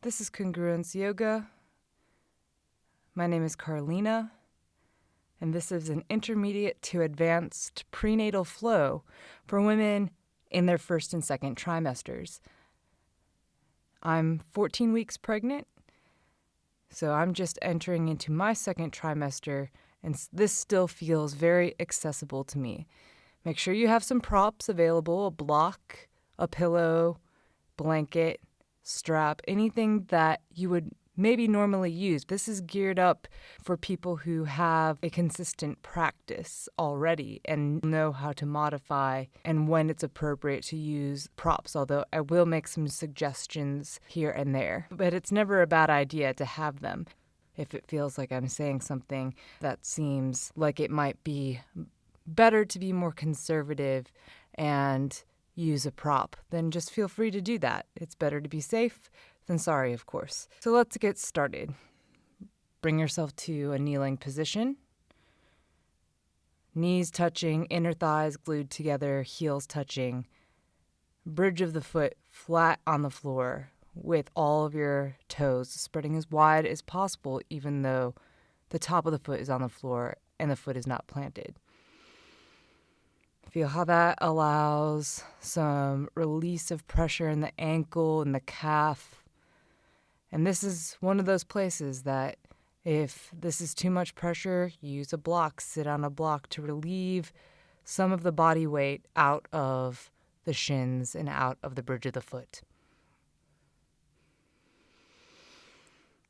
This is Congruence Yoga. My name is Carlina, and this is an intermediate to advanced prenatal flow for women in their first and second trimesters. I'm 14 weeks pregnant, so I'm just entering into my second trimester, and this still feels very accessible to me. Make sure you have some props available, a block, a pillow, blanket, strap, anything that you would maybe normally use. This is geared up for people who have a consistent practice already and know how to modify and when it's appropriate to use props, although I will make some suggestions here and there. But it's never a bad idea to have them if it feels like I'm saying something that seems like it might be better to be more conservative and use a prop, then just feel free to do that. It's better to be safe than sorry, of course. So let's get started. Bring yourself to a kneeling position. Knees touching, inner thighs glued together, heels touching. Bridge of the foot flat on the floor with all of your toes spreading as wide as possible, even though the top of the foot is on the floor and the foot is not planted. Feel how that allows some release of pressure in the ankle and the calf. And this is one of those places that if this is too much pressure, use a block, sit on a block to relieve some of the body weight out of the shins and out of the bridge of the foot.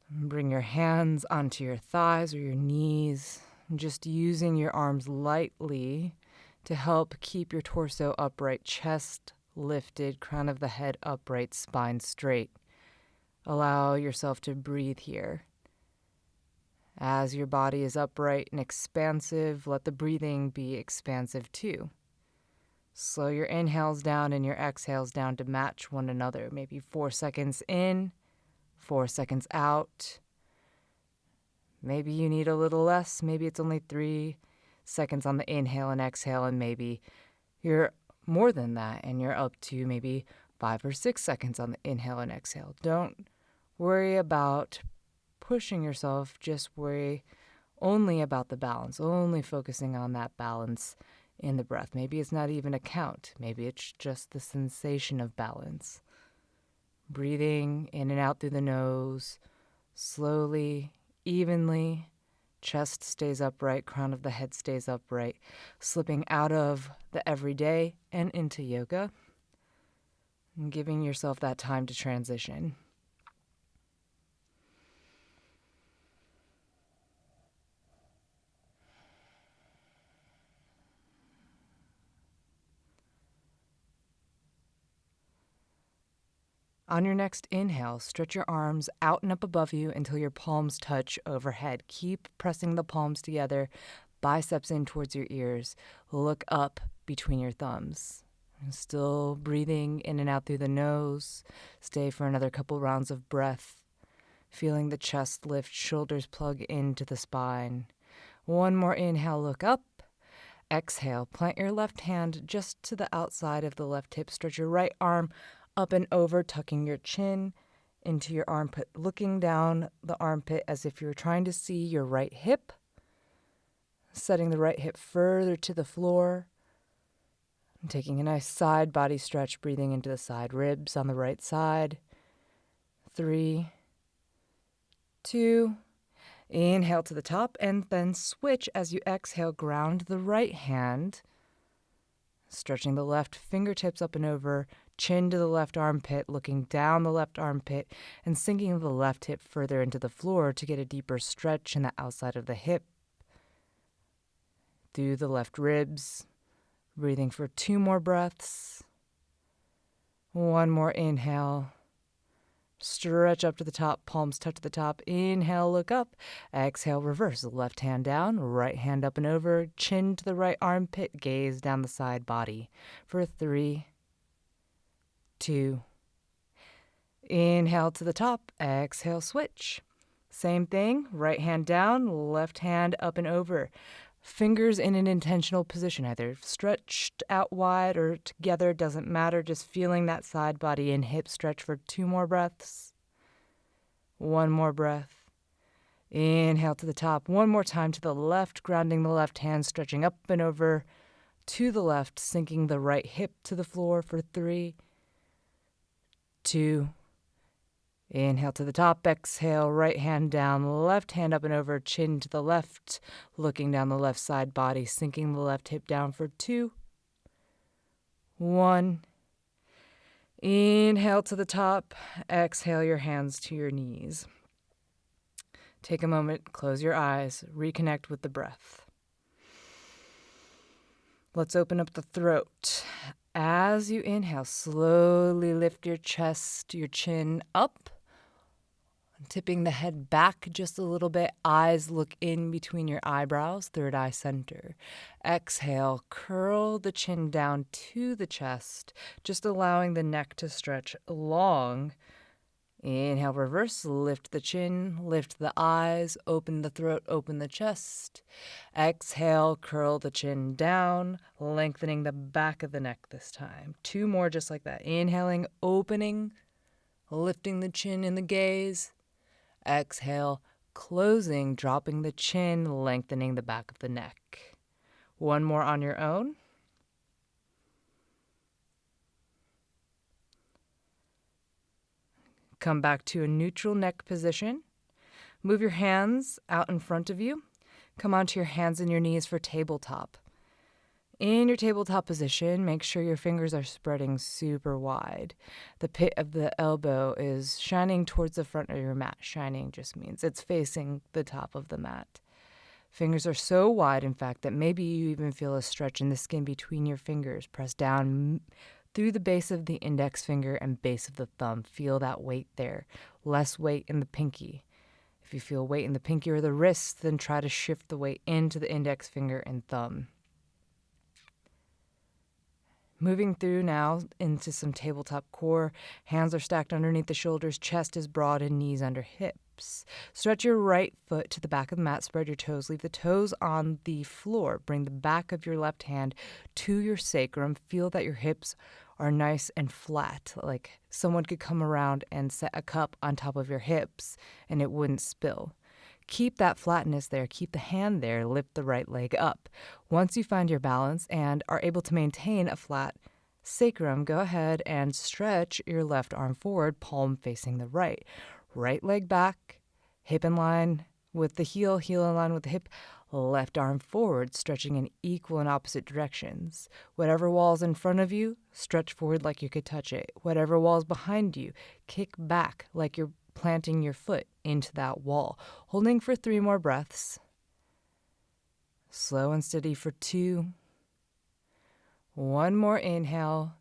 Bring your hands onto your thighs or your knees, just using your arms lightly to help keep your torso upright, chest lifted, crown of the head upright, spine straight. Allow yourself to breathe here. As your body is upright and expansive, let the breathing be expansive too. Slow your inhales down and your exhales down to match one another. Maybe 4 seconds in, 4 seconds out. Maybe you need a little less. Maybe it's only 3 seconds on the inhale and exhale, and maybe you're more than that and you're up to maybe 5 or 6 seconds on the inhale and exhale. Don't worry about pushing yourself, just worry only about the balance, only focusing on that balance in the breath. Maybe it's not even a count, maybe it's just the sensation of balance. Breathing in and out through the nose, slowly, evenly. Chest stays upright, crown of the head stays upright, slipping out of the everyday and into yoga, and giving yourself that time to transition. On your next inhale, stretch your arms out and up above you until your palms touch overhead. Keep pressing the palms together, biceps in towards your ears. Look up between your thumbs. Still breathing in and out through the nose. Stay for another couple rounds of breath. Feeling the chest lift, shoulders plug into the spine. One more inhale, look up. Exhale, plant your left hand just to the outside of the left hip. Stretch your right arm up and over, tucking your chin into your armpit, looking down the armpit as if you're trying to see your right hip, setting the right hip further to the floor, and taking a nice side body stretch, breathing into the side ribs on the right side. 3, 2, inhale to the top, and then switch as you exhale, ground the right hand, stretching the left fingertips up and over, chin to the left armpit, looking down the left armpit, and sinking the left hip further into the floor to get a deeper stretch in the outside of the hip. Through the left ribs, breathing for 2 more breaths. 1 more inhale. Stretch up to the top, palms touch the top. Inhale, look up. Exhale, reverse. Left hand down, right hand up and over, chin to the right armpit, gaze down the side body for 3, 2. Inhale to the top, exhale, switch. Same thing, right hand down, left hand up and over. Fingers in an intentional position, either stretched out wide or together, doesn't matter. Just feeling that side body and hip stretch for 2 more breaths. One more breath. Inhale to the top. One more time to the left, grounding the left hand, stretching up and over to the left, sinking the right hip to the floor for 3, 2. Inhale to the top, exhale, right hand down, left hand up and over, chin to the left, looking down the left side body, sinking the left hip down for 2, 1. Inhale to the top, exhale your hands to your knees. Take a moment, close your eyes, reconnect with the breath. Let's open up the throat. As you inhale, slowly lift your chest, your chin up, tipping the head back just a little bit. Eyes look in between your eyebrows, third eye center. Exhale, curl the chin down to the chest, just allowing the neck to stretch long. Inhale, reverse, lift the chin, lift the eyes, open the throat, open the chest. Exhale, curl the chin down, lengthening the back of the neck this time. 2 more just like that. Inhaling, opening, lifting the chin in the gaze. Exhale, closing, dropping the chin, lengthening the back of the neck. 1 more on your own. Come back to a neutral neck position. Move your hands out in front of you. Come onto your hands and your knees for tabletop. In your tabletop position, make sure your fingers are spreading super wide. The pit of the elbow is shining towards the front of your mat. Shining just means it's facing the top of the mat. Fingers are so wide, in fact, that maybe you even feel a stretch in the skin between your fingers. Press down through the base of the index finger and base of the thumb. Feel that weight there. Less weight in the pinky. If you feel weight in the pinky or the wrist, then try to shift the weight into the index finger and thumb. Moving through now into some tabletop core. Hands are stacked underneath the shoulders, chest is broad and knees under hips. Stretch your right foot to the back of the mat, spread your toes, leave the toes on the floor. Bring the back of your left hand to your sacrum. Feel that your hips are nice and flat, like someone could come around and set a cup on top of your hips and it wouldn't spill. Keep that flatness there. Keep the hand there. Lift the right leg up. Once you find your balance and are able to maintain a flat sacrum, go ahead and stretch your left arm forward, palm facing the right. Right leg back, hip in line with the heel, heel in line with the hip. Left arm forward, stretching in equal and opposite directions. Whatever wall's in front of you, stretch forward like you could touch it. Whatever wall's behind you, kick back like you're planting your foot into that wall. Holding for 3 more breaths. Slow and steady for 2. 1 more inhale.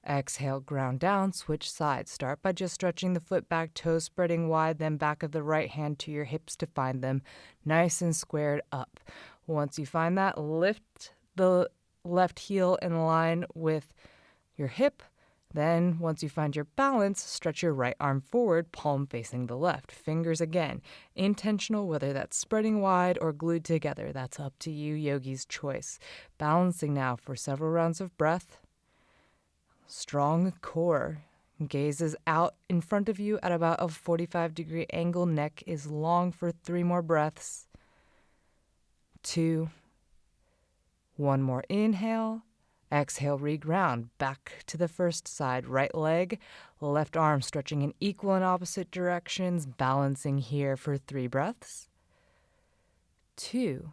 Exhale, ground down, switch sides. Start by just stretching the foot back, toes spreading wide, then back of the right hand to your hips to find them nice and squared up. Once you find that, lift the left heel in line with your hip. Then, once you find your balance, stretch your right arm forward, palm facing the left. Fingers again, intentional, whether that's spreading wide or glued together. That's up to you, yogi's choice. Balancing now for several rounds of breath. Strong core. Gaze is out in front of you at about a 45-degree angle. Neck is long for 3 more breaths. 2. 1 more inhale. Exhale, reground. Back to the first side. Right leg, left arm stretching in equal and opposite directions. Balancing here for 3 breaths. 2.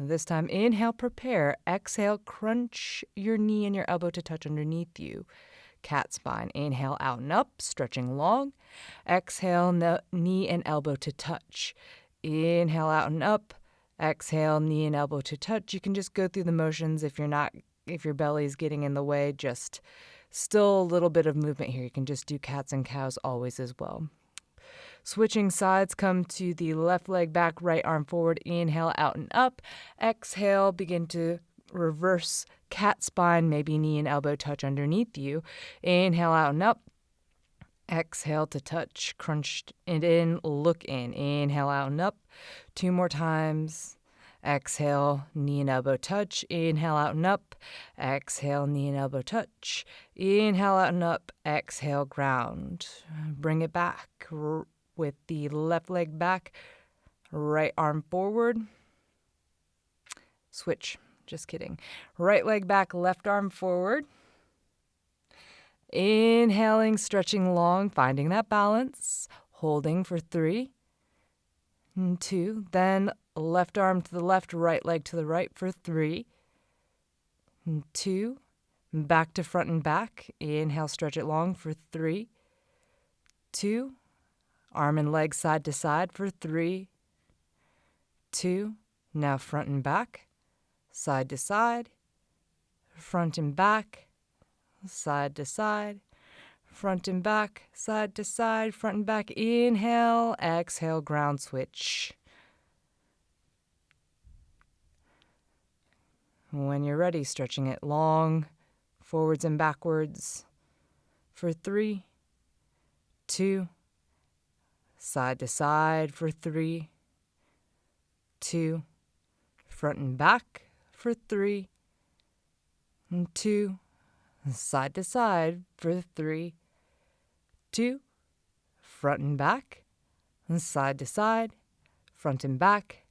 This time, inhale, prepare. Exhale, crunch your knee and your elbow to touch underneath you. Cat spine. Inhale, out and up, stretching long. Exhale, knee and elbow to touch. Inhale, out and up. Exhale, knee and elbow to touch. You can just go through the motions if your belly's getting in the way. Just still a little bit of movement here. You can just do cats and cows always as well. Switching sides, come to the left leg back, right arm forward. Inhale, out and up. Exhale, begin to reverse cat spine, maybe knee and elbow touch underneath you. Inhale, out and up. Exhale to touch, crunch it in, look in. Inhale, out and up. 2 more times. Exhale, knee and elbow touch. Inhale, out and up. Exhale, knee and elbow touch. Inhale, out and up. Exhale, ground. Bring it back. with the left leg back, right arm forward. Switch, just kidding. Right leg back, left arm forward. Inhaling, stretching long, finding that balance. Holding for 3, 2. Then left arm to the left, right leg to the right for 3, 2. Back to front and back. Inhale, stretch it long for 3, 2. Arm and leg side to side for 3, 2. Now front and back, side to side, front and back, side to side, front and back, side to side, front and back. Inhale, exhale, ground switch. When you're ready, stretching it long, forwards and backwards for 3, 2. Side to side for 3, 2. Front and back for 3, 2. Side to side for 3, 2. Front and back, side to side, front and back,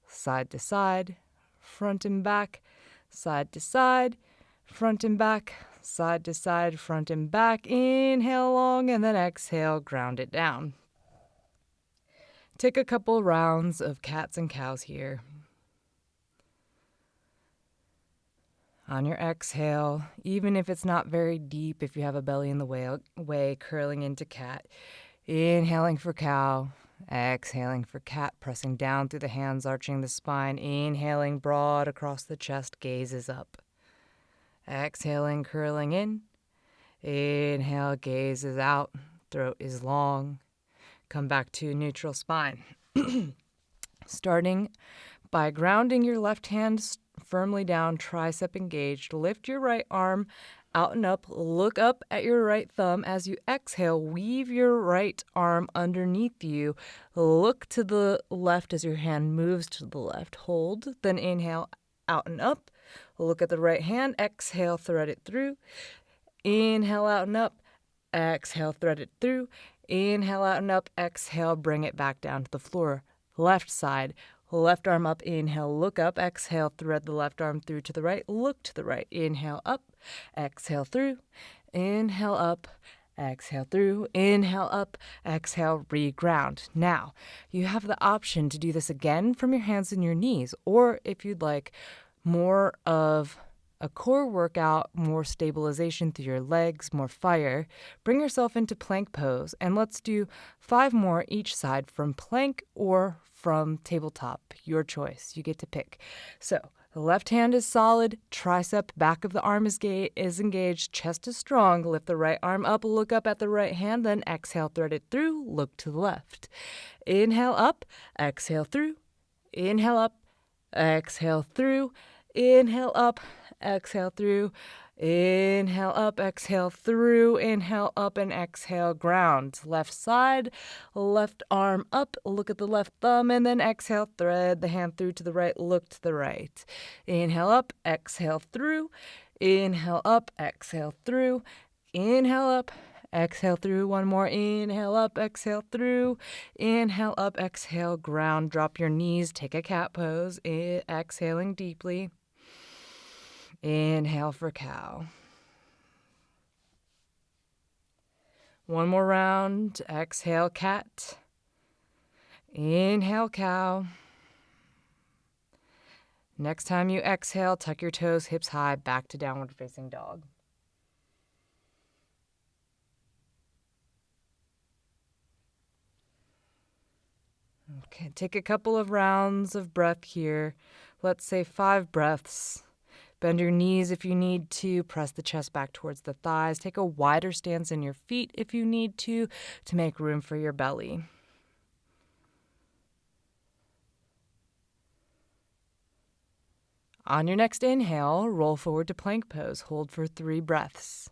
side to side, front and back, side to side, front and back, side to side, front and back. Inhale long and then exhale, ground it down. Take a couple rounds of cats and cows here. On your exhale, even if it's not very deep, if you have a belly in the way, curling into cat. Inhaling for cow, exhaling for cat, pressing down through the hands, arching the spine. Inhaling broad across the chest, gaze is up. Exhaling, curling in. Inhale, gaze is out, throat is long. Come back to neutral spine. Starting by grounding your left hand firmly down, tricep engaged. Lift your right arm out and up. Look up at your right thumb. As you exhale, weave your right arm underneath you. Look to the left as your hand moves to the left. Hold, then inhale out and up. Look at the right hand. Exhale, thread it through. Inhale out and up. Exhale, thread it through. Inhale out and up. Exhale, bring it back down to the floor. Left side. Left arm up, inhale, look up, exhale, thread the left arm through to the right, look to the right, inhale up, exhale through, inhale up, exhale through, inhale up, exhale, reground. Now, you have the option to do this again from your hands and your knees, or if you'd like more of a core workout, more stabilization through your legs, more fire, bring yourself into plank pose, and let's do 5 more each side from plank or from tabletop. Your choice. You get to pick. So the left hand is solid, tricep, back of the arm is engaged, chest is strong. Lift the right arm up, look up at the right hand, then exhale, thread it through, look to the left. Inhale up, exhale through, inhale up, exhale through, inhale up, exhale through, inhale up, exhale through, inhale up and exhale, ground. Left side, left arm up, look at the left thumb, and then exhale, thread the hand through to the right, look to the right. Inhale up, exhale through, inhale up, exhale through, inhale up, exhale through, one more, inhale up, exhale through, inhale up, exhale, ground. Drop your knees, take a cat pose, exhaling deeply. Inhale for cow. One more round. Exhale, cat. Inhale, cow. Next time you exhale, tuck your toes, hips high, back to downward facing dog. Okay, take a couple of rounds of breath here. Let's say 5 breaths. Bend your knees if you need to. Press the chest back towards the thighs. Take a wider stance in your feet if you need to make room for your belly. On your next inhale, roll forward to plank pose. Hold for 3 breaths.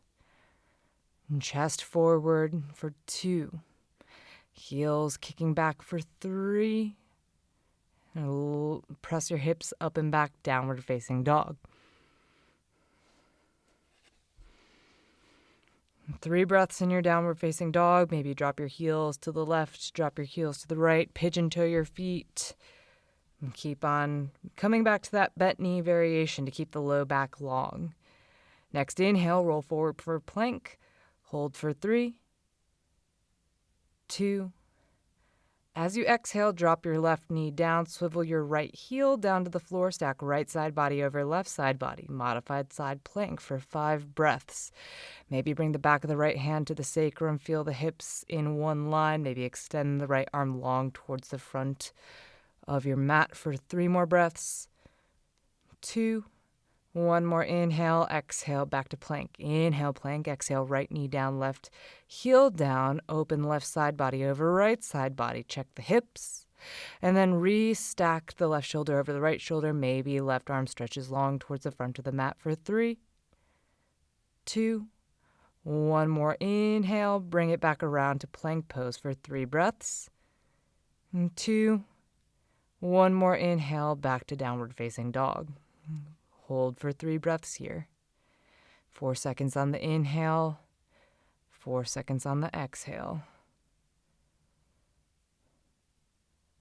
Chest forward for 2. Heels kicking back for 3. And press your hips up and back, downward facing dog. 3 breaths in your downward facing dog. Maybe drop your heels to the left, drop your heels to the right, pigeon toe your feet. And keep on coming back to that bent knee variation to keep the low back long. Next inhale, roll forward for plank. Hold for 3, 2. As you exhale, drop your left knee down, swivel your right heel down to the floor, stack right side body over left side body. Modified side plank for 5 breaths. Maybe bring the back of the right hand to the sacrum, feel the hips in one line. Maybe extend the right arm long towards the front of your mat for 3 more breaths. 2. 1 more inhale, exhale, back to plank. Inhale, plank, exhale, right knee down, left heel down, open left side body over right side body. Check the hips. And then restack the left shoulder over the right shoulder. Maybe left arm stretches long towards the front of the mat for 3, 2, 1 more inhale, bring it back around to plank pose for 3 breaths. 2, 1 more inhale, back to downward facing dog. Hold for 3 breaths here. 4 seconds on the inhale, 4 seconds on the exhale.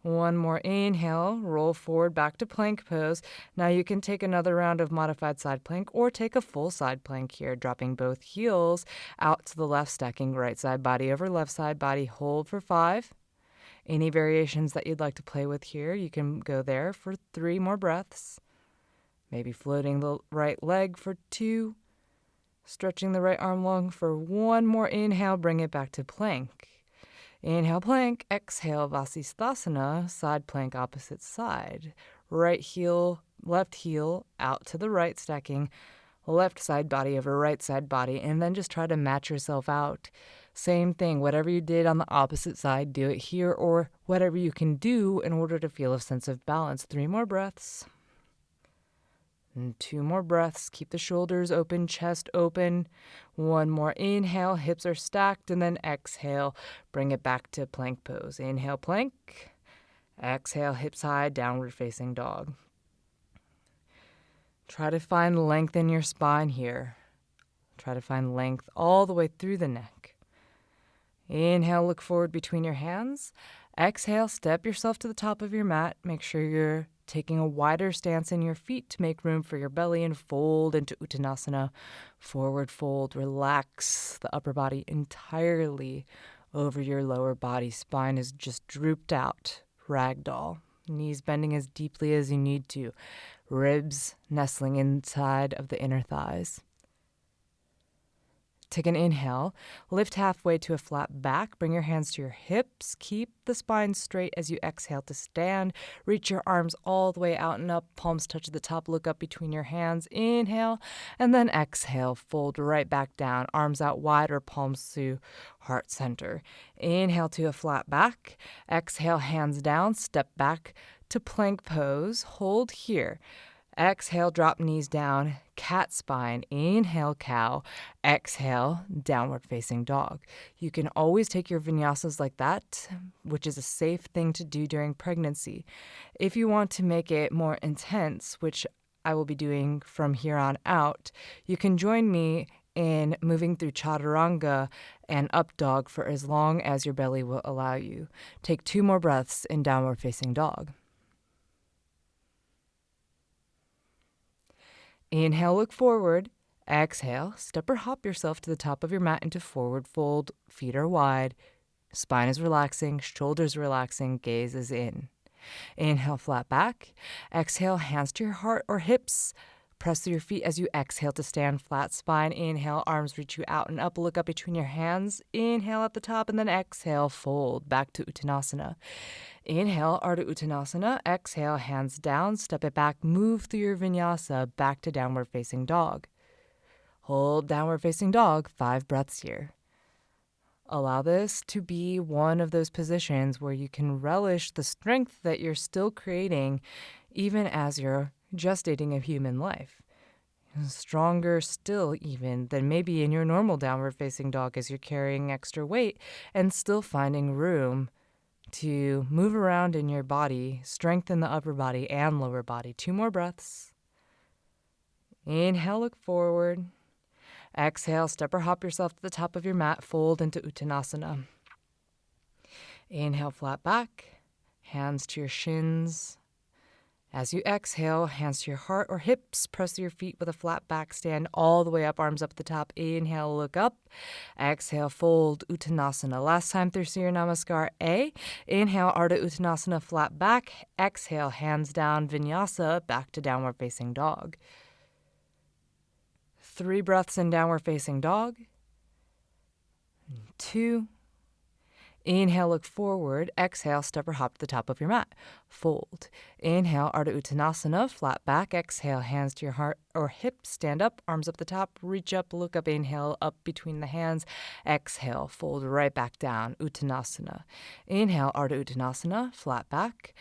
1 more inhale, roll forward back to plank pose. Now you can take another round of modified side plank or take a full side plank here, dropping both heels out to the left, stacking right side body over left side body. Hold for 5. Any variations that you'd like to play with here, you can go there for 3 more breaths. Maybe floating the right leg for 2. Stretching the right arm long for 1 more inhale, bring it back to plank. Inhale, plank. Exhale, Vasisthasana, side plank opposite side. Right heel, left heel out to the right, stacking left side body over right side body. And then just try to match yourself out. Same thing, whatever you did on the opposite side, do it here, or whatever you can do in order to feel a sense of balance. 3 more breaths. And 2 more breaths. Keep the shoulders open, chest open. 1 more inhale, hips are stacked, and then exhale. Bring it back to plank pose. Inhale, plank. Exhale, hips high, downward facing dog. Try to find length in your spine here. Try to find length all the way through the neck. Inhale, look forward between your hands. Exhale, step yourself to the top of your mat. Make sure you're taking a wider stance in your feet to make room for your belly, and fold into Uttanasana. Forward fold. Relax the upper body entirely over your lower body. Spine is just drooped out. Ragdoll. Knees bending as deeply as you need to. Ribs nestling inside of the inner thighs. Take an inhale, lift halfway to a flat back, bring your hands to your hips, keep the spine straight as you exhale to stand, reach your arms all the way out and up, palms touch the top, look up between your hands, inhale, and then exhale, fold right back down, arms out wide or palms to heart center. Inhale to a flat back, exhale, hands down, step back to plank pose, hold here. Exhale, drop knees down, cat spine. Inhale, cow. Exhale, downward facing dog. You can always take your vinyasas like that, which is a safe thing to do during pregnancy. If you want to make it more intense, which I will be doing from here on out, you can join me in moving through chaturanga and up dog for as long as your belly will allow you. Take 2 more breaths in downward facing dog. Inhale, look forward. Exhale, step or hop yourself to the top of your mat into forward fold. Feet are wide. Spine is relaxing. Shoulders relaxing. Gaze is in. Inhale, flat back. Exhale, hands to your heart or hips. Press through your feet as you exhale to stand, flat spine. Inhale, arms reach you out and up. Look up between your hands. Inhale at the top, and then exhale, fold back to Uttanasana. Inhale, Ardha Chandrasana. Exhale, hands down, step it back, move through your vinyasa back to downward facing dog. Hold downward facing dog, 5 breaths here. Allow this to be one of those positions where you can relish the strength that you're still creating even as you're gestating a human life. Stronger still even than maybe in your normal downward facing dog as you're carrying extra weight and still finding room to move around in your body, strengthen the upper body and lower body. 2 more breaths. Inhale, look forward. Exhale, step or hop yourself to the top of your mat, fold into Uttanasana. Inhale, flat back, hands to your shins. As you exhale, hands to your heart or hips, press your feet with a flat back, stand all the way up, arms up at the top. Inhale, look up. Exhale, fold, Uttanasana. Last time through Surya Namaskar A. Inhale, Ardha Uttanasana, flat back. Exhale, hands down, Vinyasa, back to downward facing dog. 3 breaths in downward facing dog. 2. Inhale, look forward. Exhale, step or hop to the top of your mat. Fold. Inhale, Ardha Uttanasana, flat back. Exhale, hands to your heart or hips. Stand up, arms up the top. Reach up, look up. Inhale, up between the hands. Exhale, fold right back down. Uttanasana. Inhale, Ardha Uttanasana, flat back.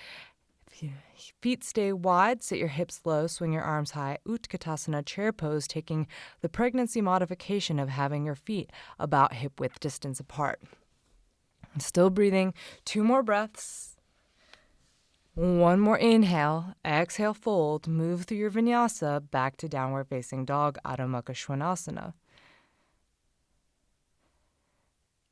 Feet stay wide, sit your hips low, swing your arms high. Utkatasana, chair pose, taking the pregnancy modification of having your feet about hip width distance apart. Still breathing. 2 more breaths. 1 more inhale. Exhale, fold. Move through your vinyasa back to downward facing dog, Adho Mukha Svanasana.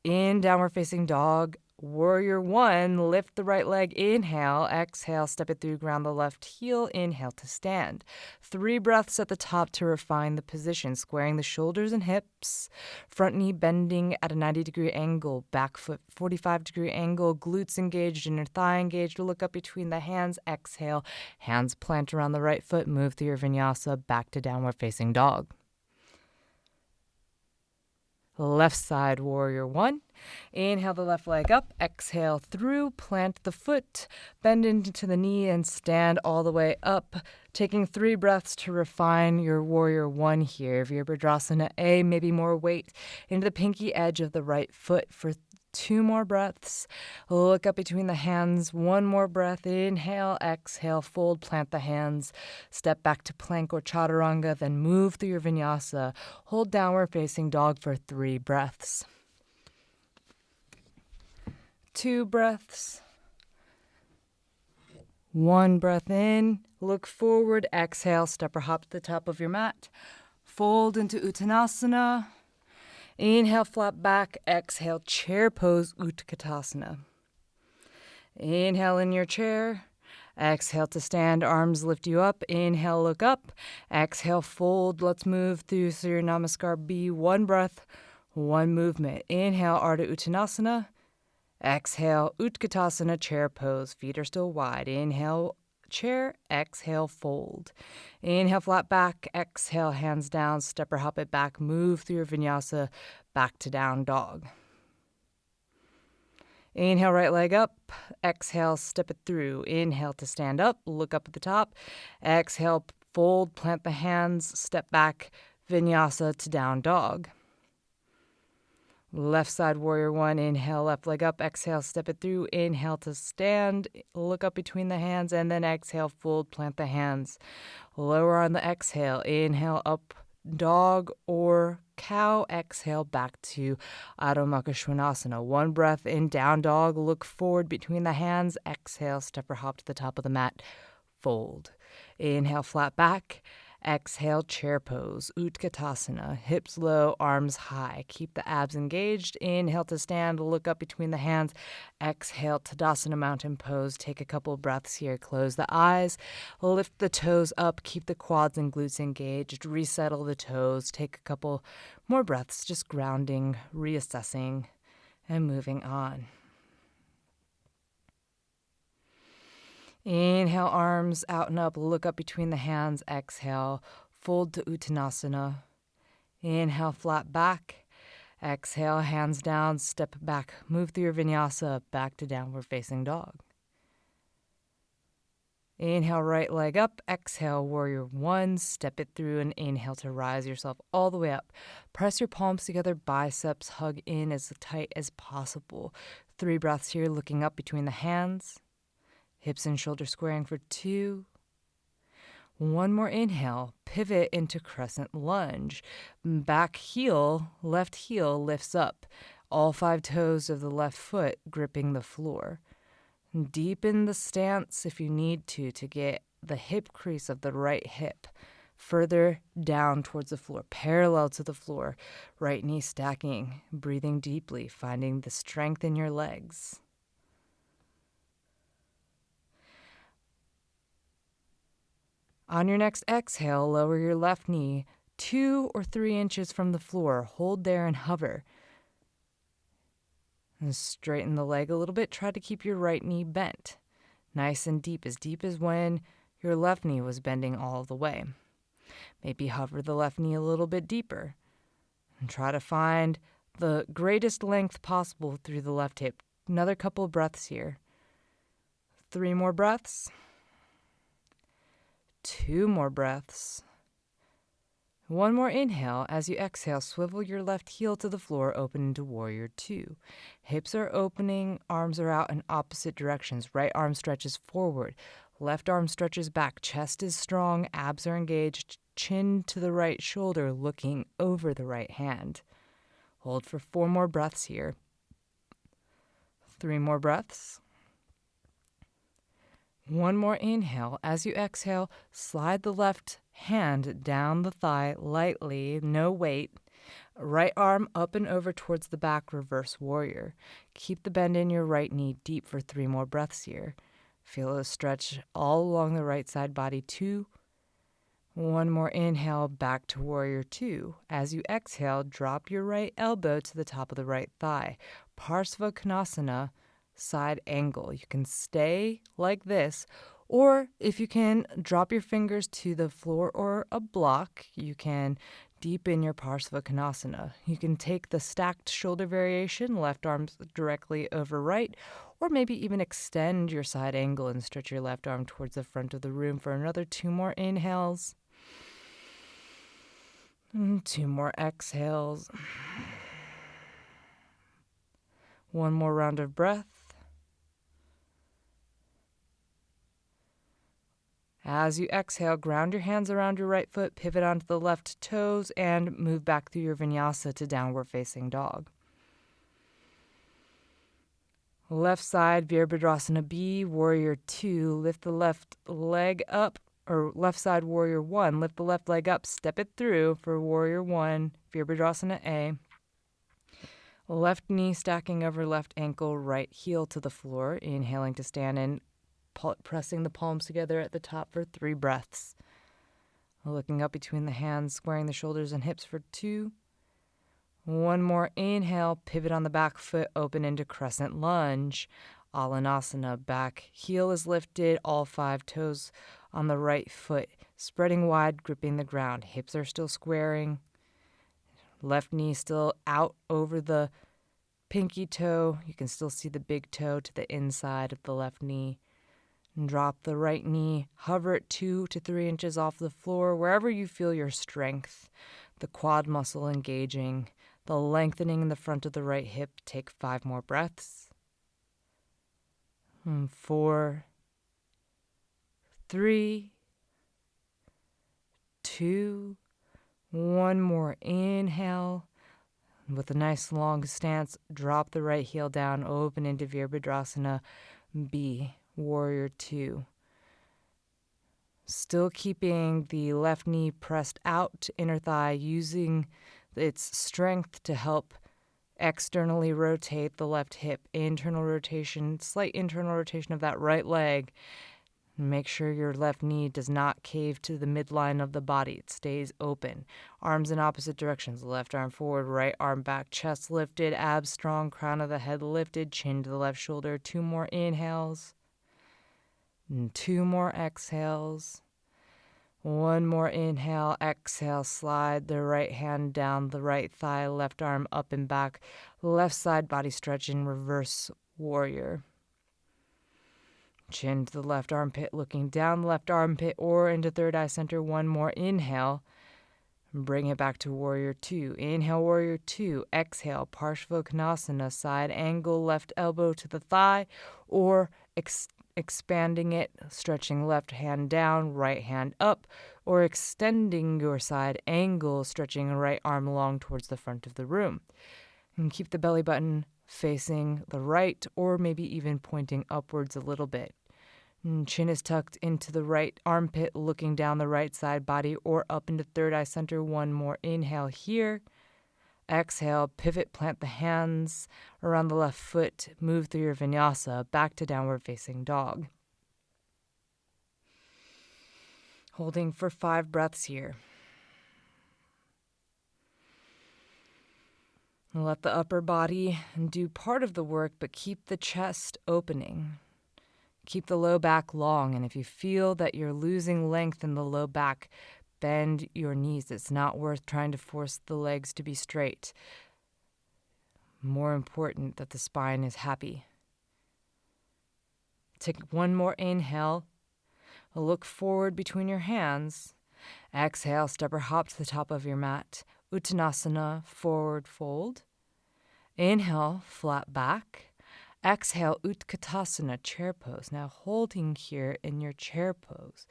In downward facing dog, warrior 1, lift the right leg. Inhale. Exhale, step it through, ground the left heel. Inhale to stand. 3 breaths at the top to refine the position, squaring the shoulders and hips. Front knee bending at a 90-degree angle. Back foot 45-degree angle. Glutes engaged, inner thigh engaged. Look up between the hands. Exhale. Hands plant around the right foot. Move through your vinyasa back to downward facing dog. Left side, warrior 1. Inhale the left leg up. Exhale through. Plant the foot. Bend into the knee and stand all the way up. Taking 3 breaths to refine your warrior 1 here. Virasana A, maybe more weight into the pinky edge of the right foot for 2 more breaths. Look up between the hands. 1 more breath. Inhale, exhale, fold, plant the hands. Step back to plank or chaturanga, then move through your vinyasa. Hold downward facing dog for 3 breaths. 2 breaths. 1 breath in. Look forward. Exhale, step or hop to the top of your mat. Fold into Uttanasana. Inhale, flat back. Exhale, chair pose, Utkatasana. Inhale in your chair. Exhale to stand, arms lift you up. Inhale, look up. Exhale, fold. Let's move through Surya Namaskar B. 1 breath, 1 movement. Inhale, Ardha Uttanasana. Exhale, Utkatasana, chair pose. Feet are still wide. Inhale, chair. Exhale, fold. Inhale, flat back. Exhale, hands down. Step or hop it back. Move through your vinyasa back to down dog. Inhale, right leg up. Exhale, step it through. Inhale to stand up. Look up at the top. Exhale, fold, plant the hands. Step back, vinyasa to down dog. Left side, warrior 1. Inhale, left leg up. Exhale, step it through. Inhale to stand. Look up between the hands. And then exhale, fold, plant the hands. Lower on the exhale. Inhale, up dog or cow. Exhale, back to Adho Mukha Svanasana. 1 breath in, down dog. Look forward between the hands. Exhale, step or hop to the top of the mat. Fold. Inhale, flat back. Exhale, chair pose, Utkatasana, hips low, arms high. Keep the abs engaged. Inhale to stand, look up between the hands. Exhale, Tadasana, mountain pose. Take a couple breaths here. Close the eyes, lift the toes up, keep the quads and glutes engaged. Resettle the toes. Take a couple more breaths, just grounding, reassessing, and moving on. Inhale, arms out and up, look up between the hands. Exhale, fold to Uttanasana. Inhale, flat back. Exhale, hands down, step back. Move through your vinyasa, back to downward facing dog. Inhale, right leg up. Exhale, warrior 1. Step it through and inhale to rise yourself all the way up. Press your palms together, biceps hug in as tight as possible. 3 breaths here, looking up between the hands. Hips and shoulders squaring for 2. 1 more inhale. Pivot into Crescent Lunge. Back heel, left heel lifts up. All 5 toes of the left foot gripping the floor. Deepen the stance if you need to get the hip crease of the right hip further down towards the floor, parallel to the floor, right knee stacking, breathing deeply, finding the strength in your legs. On your next exhale, lower your left knee 2 or 3 inches from the floor. Hold there and hover. And straighten the leg a little bit. Try to keep your right knee bent, nice and deep as when your left knee was bending all the way. Maybe hover the left knee a little bit deeper and try to find the greatest length possible through the left hip. Another couple of breaths here. 3 more breaths. 2 more breaths. 1 more inhale. As you exhale, swivel your left heel to the floor, open into Warrior 2. Hips are opening, arms are out in opposite directions. Right arm stretches forward, left arm stretches back. Chest is strong, abs are engaged, chin to the right shoulder, looking over the right hand. Hold for 4 more breaths here. 3 more breaths. 1 more inhale. As you exhale, slide the left hand down the thigh lightly, no weight. Right arm up and over towards the back, reverse warrior. Keep the bend in your right knee deep for 3 more breaths here. Feel a stretch all along the right side body. 2. 1 more inhale, back to Warrior 2. As you exhale, drop your right elbow to the top of the right thigh. Parsvakonasana, side angle. You can stay like this, or if you can, drop your fingers to the floor or a block. You can deepen your Parsvakonasana. You can take the stacked shoulder variation, left arm directly over right, or maybe even extend your side angle and stretch your left arm towards the front of the room for another 2 more inhales. And 2 more exhales. 1 more round of breath. As you exhale, ground your hands around your right foot, pivot onto the left toes, and move back through your vinyasa to downward facing dog. Left side, Virasana B, Warrior 2. Lift the left leg up, or left side, Warrior 1. Lift the left leg up, step it through for Warrior 1, Virasana A. Left knee stacking over left ankle, right heel to the floor. Inhaling to stand in, pressing the palms together at the top for 3 breaths. Looking up between the hands, squaring the shoulders and hips for 2. 1 more inhale, pivot on the back foot, open into Crescent Lunge. Ahlan, back heel is lifted, all 5 toes on the right foot, spreading wide, gripping the ground. Hips are still squaring. Left knee still out over the pinky toe. You can still see the big toe to the inside of the left knee. And drop the right knee, hover it 2 to 3 inches off the floor, wherever you feel your strength. The quad muscle engaging, the lengthening in the front of the right hip. Take 5 more breaths. 4, 3, 2, 1 more inhale. With a nice long stance, drop the right heel down, open into Virasana B, Warrior 2. Still keeping the left knee pressed out, inner thigh, using its strength to help externally rotate the left hip. Internal rotation, slight internal rotation of that right leg. Make sure your left knee does not cave to the midline of the body. It stays open. Arms in opposite directions. Left arm forward, right arm back. Chest lifted, abs strong, crown of the head lifted, chin to the left shoulder. 2 more inhales. And 2 more exhales. 1 more inhale. Exhale, slide the right hand down the right thigh. Left arm up and back. Left side body stretch in reverse warrior. Chin to the left armpit, looking down the left armpit or into third eye center. 1 more inhale. Bring it back to Warrior 2. Inhale, Warrior 2. Exhale, Parsvakonasana, side angle, left elbow to the thigh, or expanding it, stretching left hand down, right hand up, or extending your side angle, stretching right arm long towards the front of the room. And keep the belly button facing the right, or maybe even pointing upwards a little bit. And chin is tucked into the right armpit, looking down the right side body or up into third eye center. One more inhale here. Exhale, pivot, plant the hands around the left foot, move through your vinyasa, back to downward facing dog. Holding for 5 breaths here. Let the upper body do part of the work, but keep the chest opening. Keep the low back long, and if you feel that you're losing length in the low back, bend your knees. It's not worth trying to force the legs to be straight. More important that the spine is happy. Take one more inhale. Look forward between your hands. Exhale, step or hop to the top of your mat. Uttanasana, forward fold. Inhale, flat back. Exhale, Utkatasana, chair pose. Now holding here in your chair pose.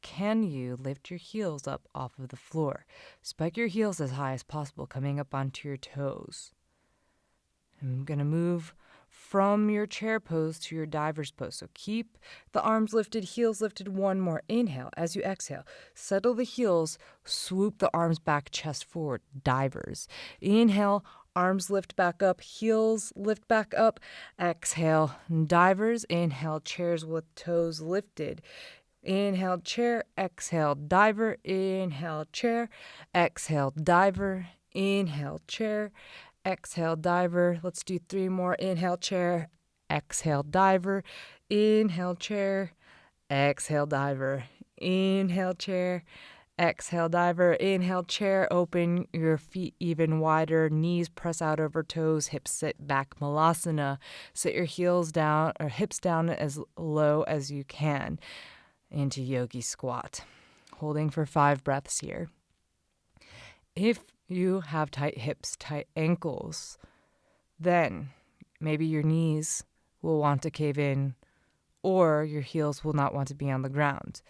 Can you lift your heels up off of the floor? Spike your heels as high as possible, coming up onto your toes. I'm going to move from your chair pose to your diver's pose. So keep the arms lifted, heels lifted. One more inhale. As you exhale, settle the heels, swoop the arms back, chest forward, divers. Inhale, arms lift back up, heels lift back up. Exhale, divers. Inhale, chairs with toes lifted. Inhale, chair. Exhale, diver. Inhale, chair. Exhale, diver. Inhale, chair. Exhale, diver. Let's do 3 more. Inhale, chair. Exhale, diver. Inhale, chair. Exhale, diver. Inhale, chair. Exhale, diver. Inhale, chair. Open your feet even wider. Knees press out over toes. Hips sit back. Malasana. Sit your heels down or hips down as low as you can into yogi squat. Holding for 5 breaths here. If you have tight hips, tight ankles, then maybe your knees will want to cave in or your heels will not want to be on the ground.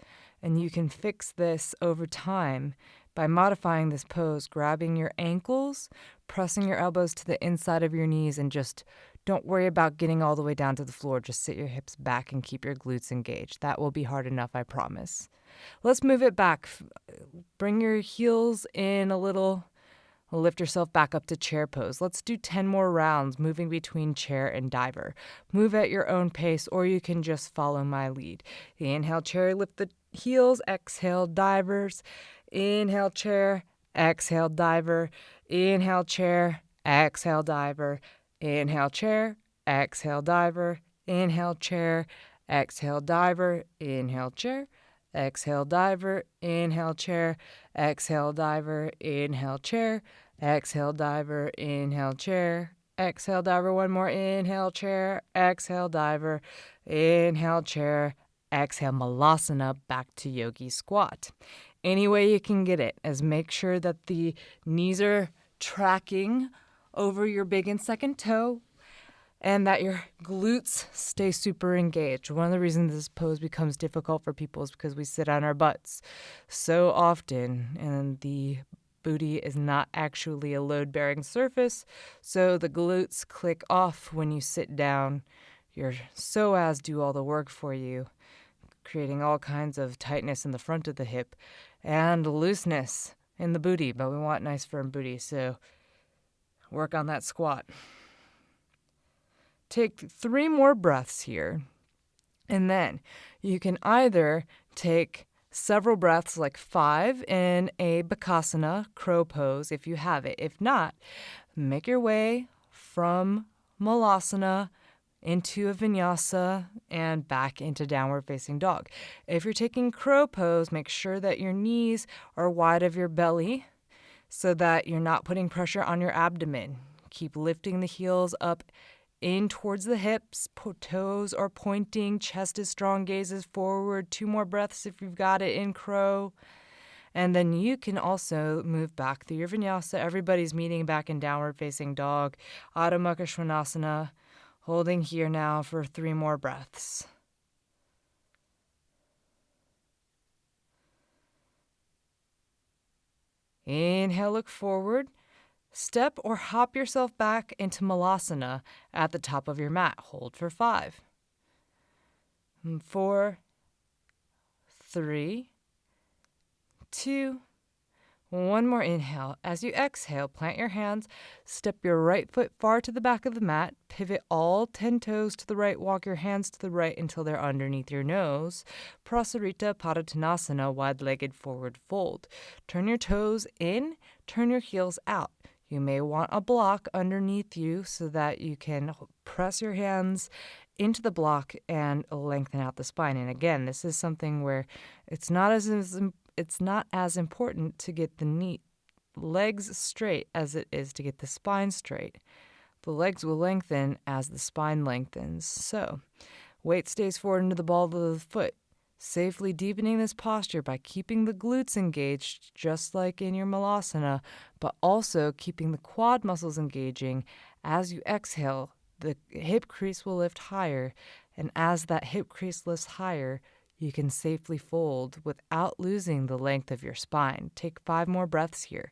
And you can fix this over time by modifying this pose, grabbing your ankles, pressing your elbows to the inside of your knees, and just don't worry about getting all the way down to the floor. Just sit your hips back and keep your glutes engaged. That will be hard enough, I promise. Let's move it back. Bring your heels in a little. Lift yourself back up to chair pose. Let's do 10 more rounds, moving between chair and diver. Move at your own pace, or you can just follow my lead. Inhale, chair, lift the heels. Exhale, divers. Inhale, chair. Exhale, diver. Inhale, chair. Exhale, diver. Inhale, chair. Exhale, diver. Inhale, chair. Exhale, diver. Inhale, chair. Exhale, diver. Inhale, chair. Exhale, diver. Inhale, chair. Exhale, diver. Inhale, chair. Exhale, diver. One more. Inhale, chair. Exhale, diver. Inhale, chair. Exhale, malasana, back to yogi squat. Any way you can get it, as make sure that the knees are tracking over your big and second toe, and that your glutes stay super engaged. One of the reasons this pose becomes difficult for people is because we sit on our butts so often, and the booty is not actually a load-bearing surface, so the glutes click off when you sit down. Your psoas do all the work for you, creating all kinds of tightness in the front of the hip and looseness in the booty, but we want nice firm booty, so work on that squat. Take 3 more breaths here, and then you can either take several breaths, like 5 in a Bakasana, crow pose, if you have it. If not, make your way from Malasana into a vinyasa and back into downward facing dog. If you're taking crow pose, make sure that your knees are wide of your belly so that you're not putting pressure on your abdomen. Keep lifting the heels up in towards the hips, toes are pointing, chest is strong, gaze is forward. 2 more breaths if you've got it in crow. And then you can also move back through your vinyasa. Everybody's meeting back in downward facing dog. Ardha Chandrasana, holding here now for 3 more breaths. Inhale, look forward. Step or hop yourself back into Malasana at the top of your mat. Hold for 5. 4, 3, 2, one more inhale. As you exhale, plant your hands, step your right foot far to the back of the mat, pivot all 10 toes to the right, walk your hands to the right until they're underneath your nose. Prasarita, Padottanasana, wide-legged forward fold. Turn your toes in, turn your heels out. You may want a block underneath you so that you can press your hands into the block and lengthen out the spine. And again, this is something where it's not as important to get the legs straight as it is to get the spine straight. The legs will lengthen as the spine lengthens. So, weight stays forward into the ball of the foot, safely deepening this posture by keeping the glutes engaged, just like in your malasana, but also keeping the quad muscles engaging. As you exhale, the hip crease will lift higher, and as that hip crease lifts higher, you can safely fold without losing the length of your spine. Take 5 more breaths here.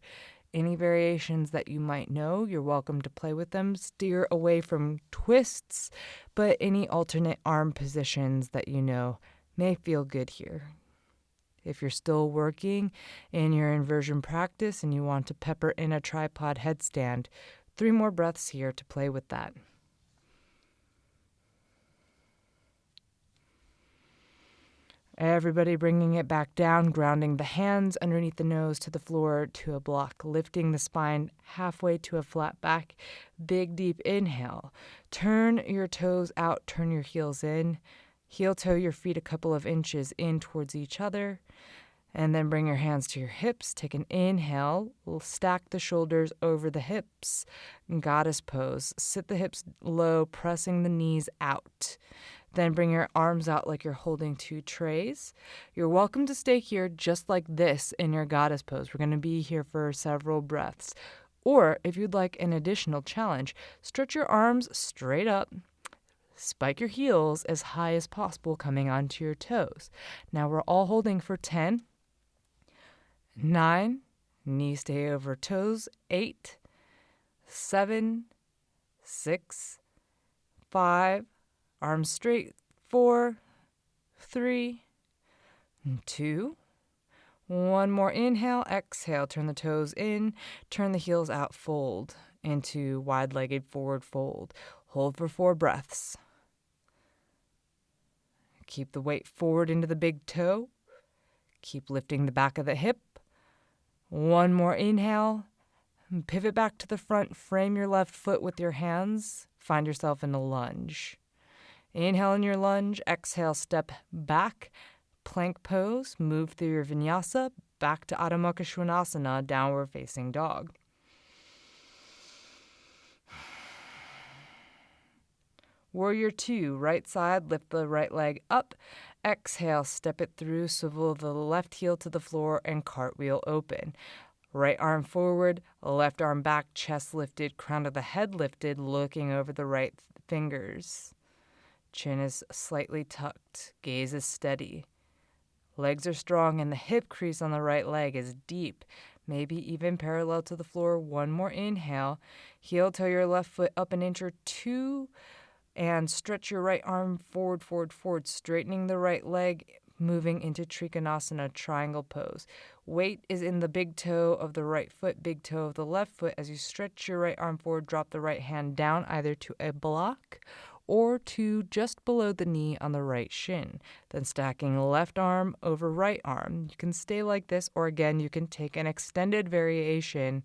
Any variations that you might know, you're welcome to play with them. Steer away from twists, but any alternate arm positions that you know may feel good here. If you're still working in your inversion practice and you want to pepper in a tripod headstand, 3 more breaths here to play with that. Everybody bringing it back down, grounding the hands underneath the nose to the floor to a block, lifting the spine halfway to a flat back. Big, deep inhale. Turn your toes out, turn your heels in. Heel toe your feet a couple of inches in towards each other. And then bring your hands to your hips. Take an inhale. Stack the shoulders over the hips. Goddess pose. Sit the hips low, pressing the knees out. Then bring your arms out like you're holding 2 trays. You're welcome to stay here just like this in your goddess pose. We're going to be here for several breaths. Or if you'd like an additional challenge, stretch your arms straight up. Spike your heels as high as possible, coming onto your toes. Now we're all holding for 10, 9, knees stay over toes, 8, 7, 6, 5, arms straight, 4, 3, 2, one more inhale, exhale, turn the toes in, turn the heels out, fold into wide-legged forward fold. Hold for 4 breaths. Keep the weight forward into the big toe. Keep lifting the back of the hip. One more inhale. Pivot back to the front. Frame your left foot with your hands. Find yourself in a lunge. Inhale in your lunge. Exhale, step back. Plank pose. Move through your vinyasa. Back to Ardha Chandrasana, downward facing dog. Warrior 2, right side, lift the right leg up. Exhale, step it through, swivel the left heel to the floor and cartwheel open. Right arm forward, left arm back, chest lifted, crown of the head lifted, looking over the right fingers. Chin is slightly tucked, gaze is steady. Legs are strong and the hip crease on the right leg is deep, maybe even parallel to the floor. One more inhale. Heel toe your left foot up an inch or 2. And stretch your right arm forward, forward, forward, straightening the right leg, moving into Trikonasana Triangle Pose. Weight is in the big toe of the right foot, big toe of the left foot. As you stretch your right arm forward, drop the right hand down either to a block or to just below the knee on the right shin. Then stacking left arm over right arm. You can stay like this, or again, you can take an extended variation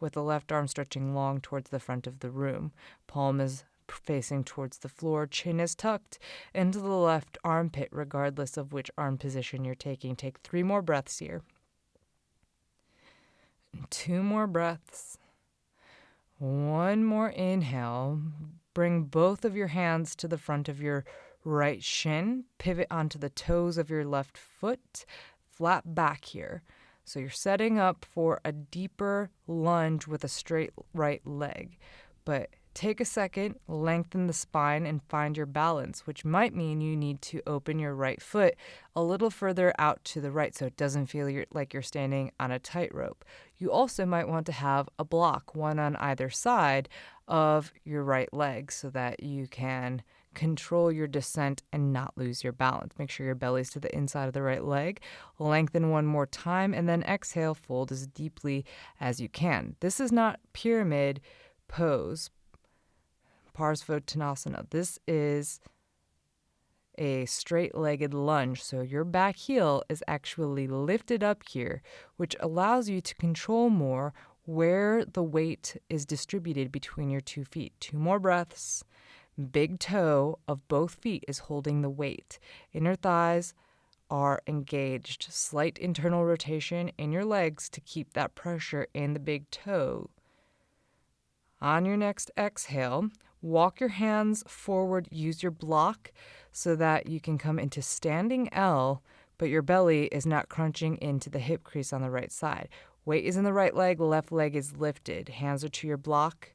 with the left arm stretching long towards the front of the room. Palm is facing towards the floor, chin is tucked into the left armpit, regardless of which arm position you're taking. Take 3 more breaths here. 2 more breaths. 1 more inhale. Bring both of your hands to the front of your right shin. Pivot onto the toes of your left foot. Flat back here. So you're setting up for a deeper lunge with a straight right leg. But take a second, lengthen the spine, and find your balance, which might mean you need to open your right foot a little further out to the right so it doesn't feel like you're standing on a tightrope. You also might want to have a block, one on either side of your right leg, so that you can control your descent and not lose your balance. Make sure your belly's to the inside of the right leg. Lengthen one more time, and then exhale, fold as deeply as you can. This is not pyramid pose, Parsvakonasana. This is a straight-legged lunge, so your back heel is actually lifted up here, which allows you to control more where the weight is distributed between your 2 feet. 2 more breaths. Big toe of both feet is holding the weight. Inner thighs are engaged. Slight internal rotation in your legs to keep that pressure in the big toe. On your next exhale, walk your hands forward. Use your block so that you can come into standing L, but your belly is not crunching into the hip crease on the right side. Weight is in the right leg, left leg is lifted. Hands are to your block.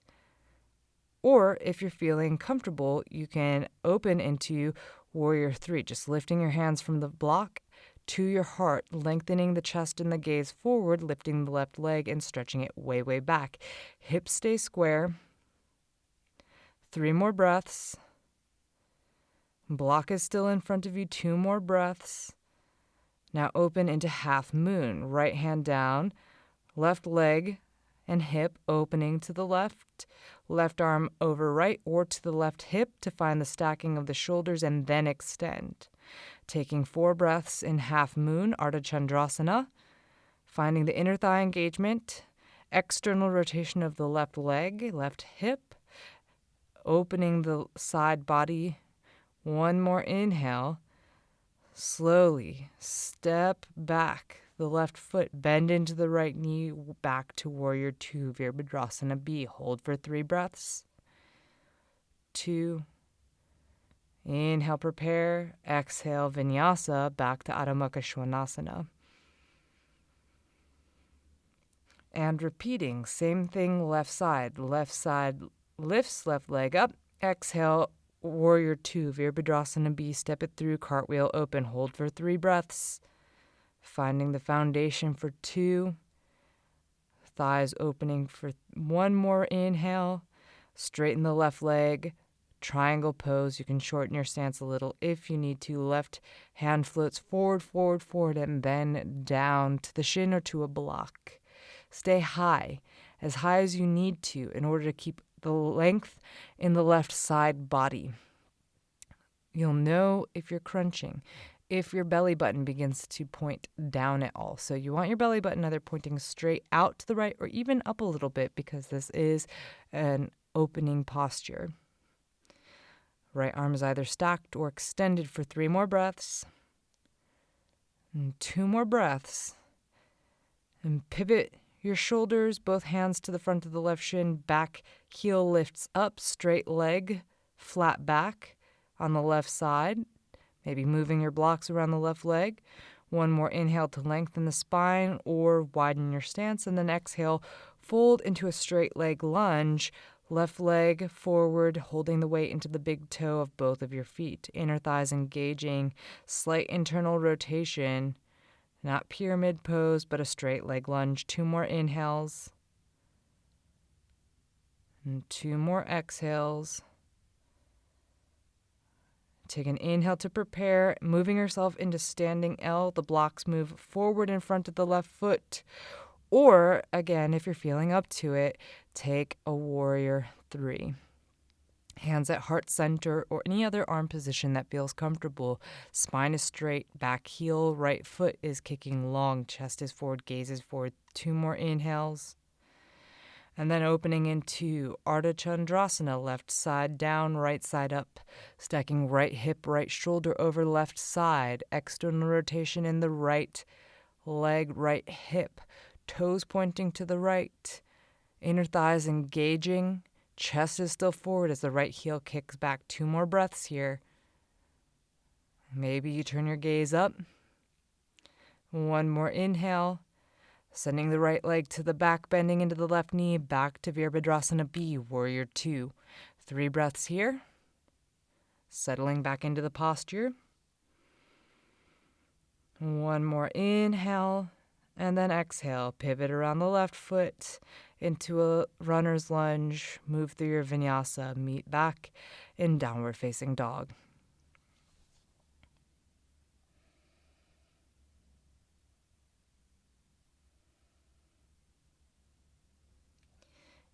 Or if you're feeling comfortable, you can open into Warrior 3, just lifting your hands from the block to your heart, lengthening the chest and the gaze forward, lifting the left leg and stretching it way, way back. Hips stay square. 3 more breaths. Block is still in front of you. 2 more breaths. Now open into half moon. Right hand down, left leg and hip opening to the left. Left arm over right or to the left hip to find the stacking of the shoulders and then extend. Taking 4 breaths in half moon, Ardha Chandrasana. Finding the inner thigh engagement. External rotation of the left leg, left hip. Opening the side body. 1 more inhale. Slowly step back. The left foot, bend into the right knee, back to Warrior 2, Virasana B. Hold for 3 breaths. 2. Inhale, prepare. Exhale, Vinyasa, back to Ardha Chandrasana. And repeating, same thing, left side. Left side lifts, left leg up. Exhale, Warrior 2, Virasana B. Step it through, cartwheel open. Hold for 3 breaths. Finding the foundation for 2. Thighs opening for 1 more inhale. Straighten the left leg. Triangle pose. You can shorten your stance a little if you need to. Left hand floats forward, forward, forward, and then down to the shin or to a block. Stay high as you need to in order to keep the length in the left side body. You'll know if you're crunching, if your belly button begins to point down at all. So you want your belly button either pointing straight out to the right or even up a little bit because this is an opening posture. Right arm is either stacked or extended for 3 more breaths. And 2 more breaths. And pivot your shoulders, both hands to the front of the left shin. Back heel lifts up, straight leg, flat back on the left side. Maybe moving your blocks around the left leg. 1 more inhale to lengthen the spine or widen your stance. And then exhale, fold into a straight leg lunge. Left leg forward, holding the weight into the big toe of both of your feet. Inner thighs engaging. Slight internal rotation. Not pyramid pose, but a straight leg lunge. 2 more inhales. And 2 more exhales. Take an inhale to prepare, moving yourself into standing L. The blocks move forward in front of the left foot. Or, again, if you're feeling up to it, take a Warrior 3. Hands at heart center or any other arm position that feels comfortable. Spine is straight, back heel, right foot is kicking long, chest is forward, gaze is forward. 2 more inhales. And then opening into Ardha Chandrasana, left side down, right side up. Stacking right hip, right shoulder over left side. External rotation in the right leg, right hip. Toes pointing to the right. Inner thighs engaging. Chest is still forward as the right heel kicks back. 2 more breaths here. Maybe you turn your gaze up. 1 more inhale. Sending the right leg to the back, bending into the left knee, back to Virasana B, Warrior 2. 3 breaths here. Settling back into the posture. 1 more inhale, and then exhale. Pivot around the left foot. into a runner's lunge, move through your vinyasa, meet back in downward facing dog.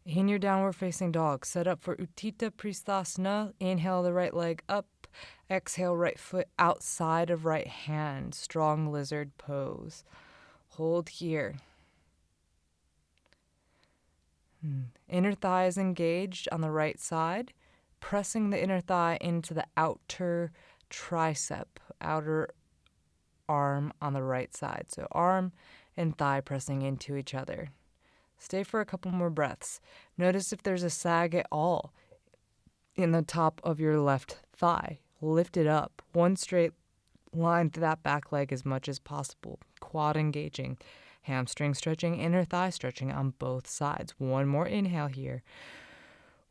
In your downward facing dog, set up for Utthita Pristhasana. Inhale the right leg up. Exhale right foot outside of right hand. Strong lizard pose. Hold here. Inner thigh is engaged on the right side. Pressing the inner thigh into the outer tricep, outer arm on the right side. So arm and thigh pressing into each other. Stay for a couple more breaths. Notice if there's a sag at all in the top of your left thigh. Lift it up. One straight line through that back leg as much as possible. Quad engaging. Hamstring stretching, inner thigh stretching on both sides. One more inhale here.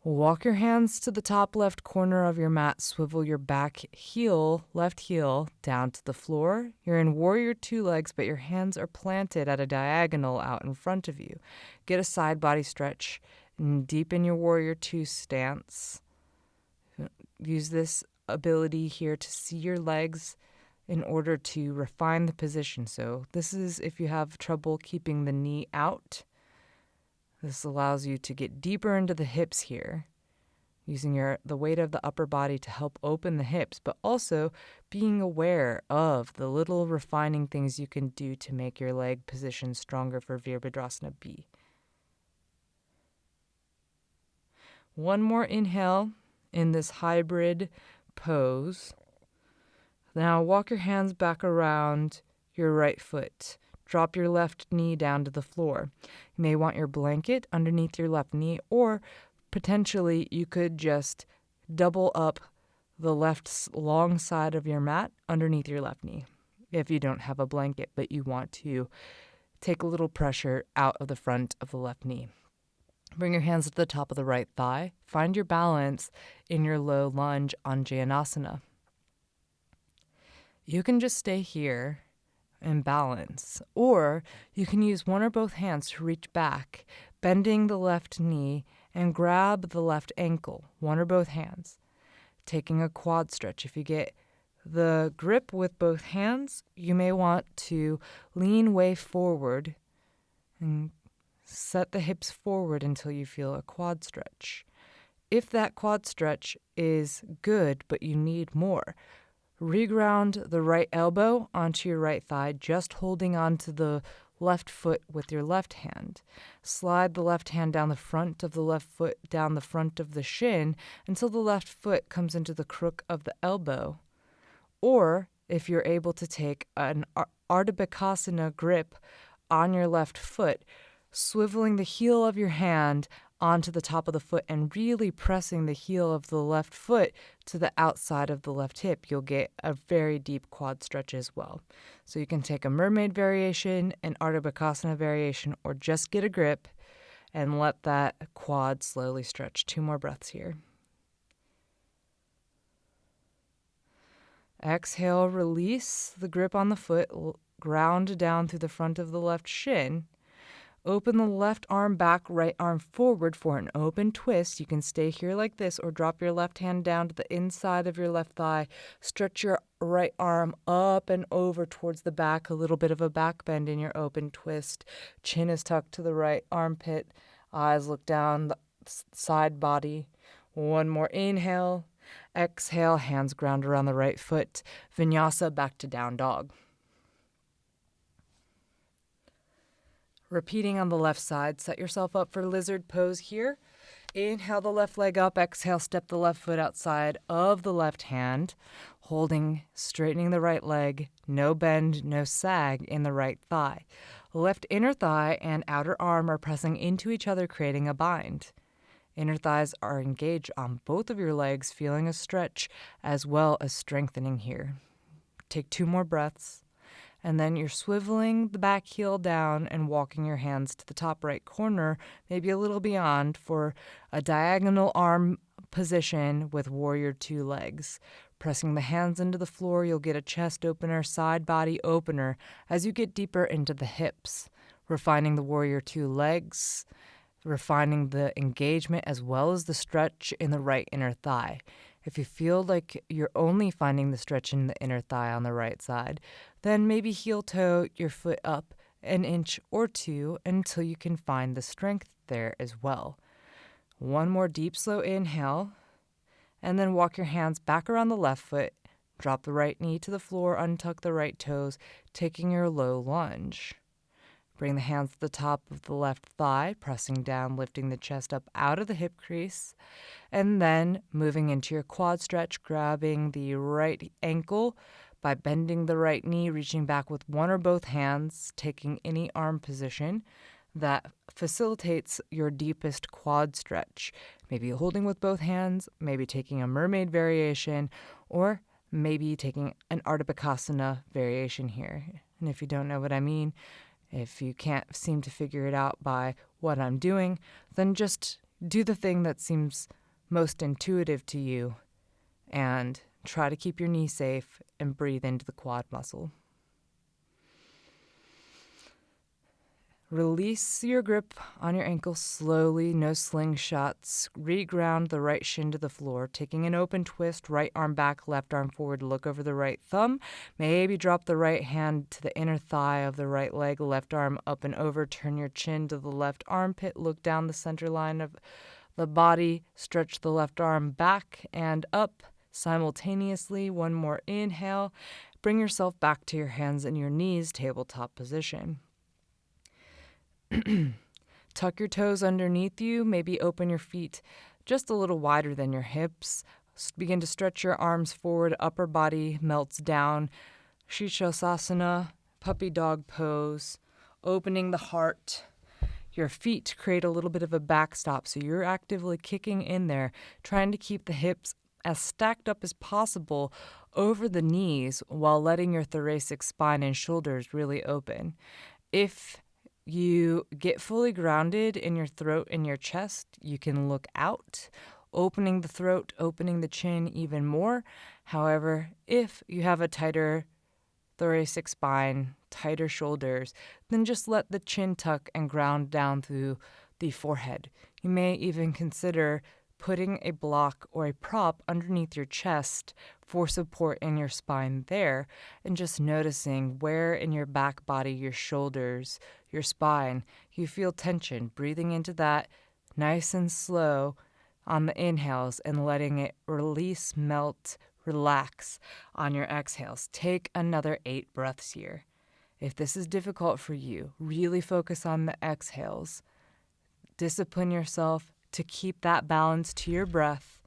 Walk your hands to the top left corner of your mat. Swivel your back heel, left heel, down to the floor. You're in warrior two legs, but your hands are planted at a diagonal out in front of you. Get a side body stretch and deepen your warrior two stance. Use this ability here to see your legs in order to refine the position. So this is if you have trouble keeping the knee out. This allows you to get deeper into the hips here, using the weight of the upper body to help open the hips, but also being aware of the little refining things you can do to make your leg position stronger for Virasana B. One more inhale in this hybrid pose. Now walk your hands back around your right foot. Drop your left knee down to the floor. You may want your blanket underneath your left knee, or potentially you could just double up the left long side of your mat underneath your left knee if you don't have a blanket, but you want to take a little pressure out of the front of the left knee. Bring your hands to the top of the right thigh. Find your balance in your low lunge on Uttanasana. You can just stay here and balance, or you can use one or both hands to reach back, bending the left knee and grab the left ankle, one or both hands, taking a quad stretch. If you get the grip with both hands, you may want to lean way forward and set the hips forward until you feel a quad stretch. If that quad stretch is good but you need more, reground the right elbow onto your right thigh, just holding onto the left foot with your left hand. Slide the left hand down the front of the left foot, down the front of the shin, until the left foot comes into the crook of the elbow. Or, if you're able to take an Ardha grip on your left foot, swiveling the heel of your hand onto the top of the foot and really pressing the heel of the left foot to the outside of the left hip, you'll get a very deep quad stretch as well. So you can take a mermaid variation, an Ardha variation, or just get a grip and let that quad slowly stretch. 2 more breaths here. Exhale, release the grip on the foot, ground down through the front of the left shin. Open the left arm back, right arm forward for an open twist. You can stay here like this or drop your left hand down to the inside of your left thigh. Stretch your right arm up and over towards the back, a little bit of a back bend in your open twist. Chin is tucked to the right armpit. Eyes look down the side body. One more inhale. Exhale, hands ground around the right foot. Vinyasa, back to down dog. Repeating on the left side, set yourself up for lizard pose here. Inhale the left leg up, exhale, step the left foot outside of the left hand, holding, straightening the right leg, no bend, no sag in the right thigh. Left inner thigh and outer arm are pressing into each other, creating a bind. Inner thighs are engaged on both of your legs, feeling a stretch as well as strengthening here. Take 2 more breaths. And then you're swiveling the back heel down and walking your hands to the top right corner, maybe a little beyond, for a diagonal arm position with warrior 2 legs. Pressing the hands into the floor, you'll get a chest opener, side body opener as you get deeper into the hips. Refining the warrior 2 legs, refining the engagement as well as the stretch in the right inner thigh. If you feel like you're only finding the stretch in the inner thigh on the right side, then maybe heel toe your foot up an inch or two until you can find the strength there as well. One more deep, slow inhale, and then walk your hands back around the left foot, drop the right knee to the floor, untuck the right toes, taking your low lunge. Bring the hands to the top of the left thigh, pressing down, lifting the chest up out of the hip crease, and then moving into your quad stretch, grabbing the right ankle by bending the right knee, reaching back with one or both hands, taking any arm position that facilitates your deepest quad stretch. Maybe holding with both hands, maybe taking a mermaid variation, or maybe taking an Ardha variation here. And if you don't know what I mean, if you can't seem to figure it out by what I'm doing, then just do the thing that seems most intuitive to you and try to keep your knee safe and breathe into the quad muscle. Release your grip on your ankle slowly, no slingshots. Reground the right shin to the floor, taking an open twist, right arm back, left arm forward, look over the right thumb. Maybe drop the right hand to the inner thigh of the right leg, left arm up and over, turn your chin to the left armpit, look down the center line of the body, stretch the left arm back and up simultaneously. One more inhale. Bring yourself back to your hands and your knees, tabletop position. Tuck your toes underneath you, maybe open your feet just a little wider than your hips. Begin to stretch your arms forward, upper body melts down. Shavasana, puppy dog pose, opening the heart. Your feet create a little bit of a backstop, so you're actively kicking in there, trying to keep the hips as stacked up as possible over the knees while letting your thoracic spine and shoulders really open. If you get fully grounded in your throat and your chest, you can look out, opening the throat, opening the chin even more. However, if you have a tighter thoracic spine, tighter shoulders, then just let the chin tuck and ground down through the forehead. You may even consider putting a block or a prop underneath your chest for support in your spine there, and just noticing where in your back body, your shoulders, your spine, you feel tension, breathing into that nice and slow on the inhales and letting it release, melt, relax on your exhales. Take another 8 breaths here. If this is difficult for you, really focus on the exhales. Discipline yourself to keep that balance to your breath.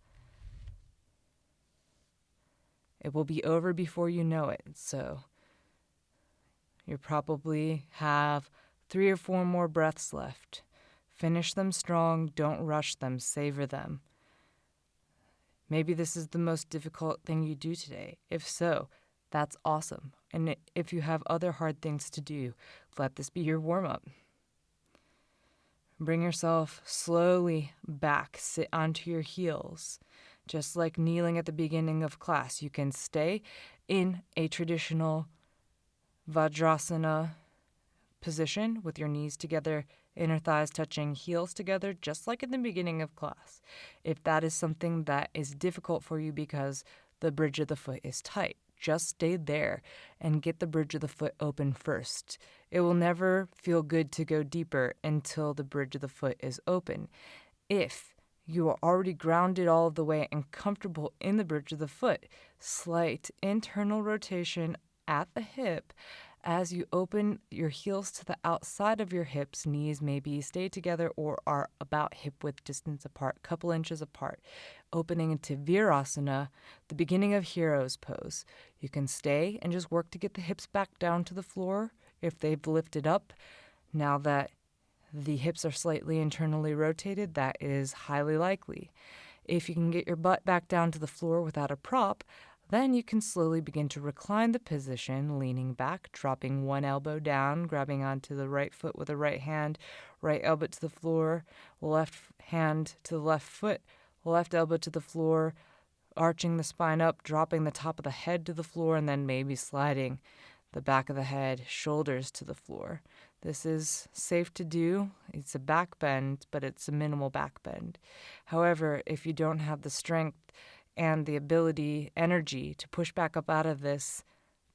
It will be over before you know it, so you probably have 3 or 4 more breaths left. Finish them strong, don't rush them, savor them. Maybe this is the most difficult thing you do today. If so, that's awesome. And if you have other hard things to do, let this be your warm-up. Bring yourself slowly back, sit onto your heels. Just like kneeling at the beginning of class, you can stay in a traditional Virasana position with your knees together, inner thighs touching, heels together, just like in the beginning of class. If that is something that is difficult for you because the bridge of the foot is tight, just stay there and get the bridge of the foot open first. It will never feel good to go deeper until the bridge of the foot is open. If you are already grounded all of the way and comfortable in the bridge of the foot, slight internal rotation at the hip as you open your heels to the outside of your hips. Knees maybe stay together or are about hip width distance apart, couple inches apart. Opening into Virasana, the beginning of Hero's Pose. You can stay and just work to get the hips back down to the floor if they've lifted up. Now that the hips are slightly internally rotated, that is highly likely. If you can get your butt back down to the floor without a prop, then you can slowly begin to recline the position, leaning back, dropping one elbow down, grabbing onto the right foot with the right hand, right elbow to the floor, left hand to the left foot, left elbow to the floor, arching the spine up, dropping the top of the head to the floor, and then maybe sliding the back of the head, shoulders to the floor. This is safe to do. It's a back bend, but it's a minimal back bend. However, if you don't have the strength and the ability, energy to push back up out of this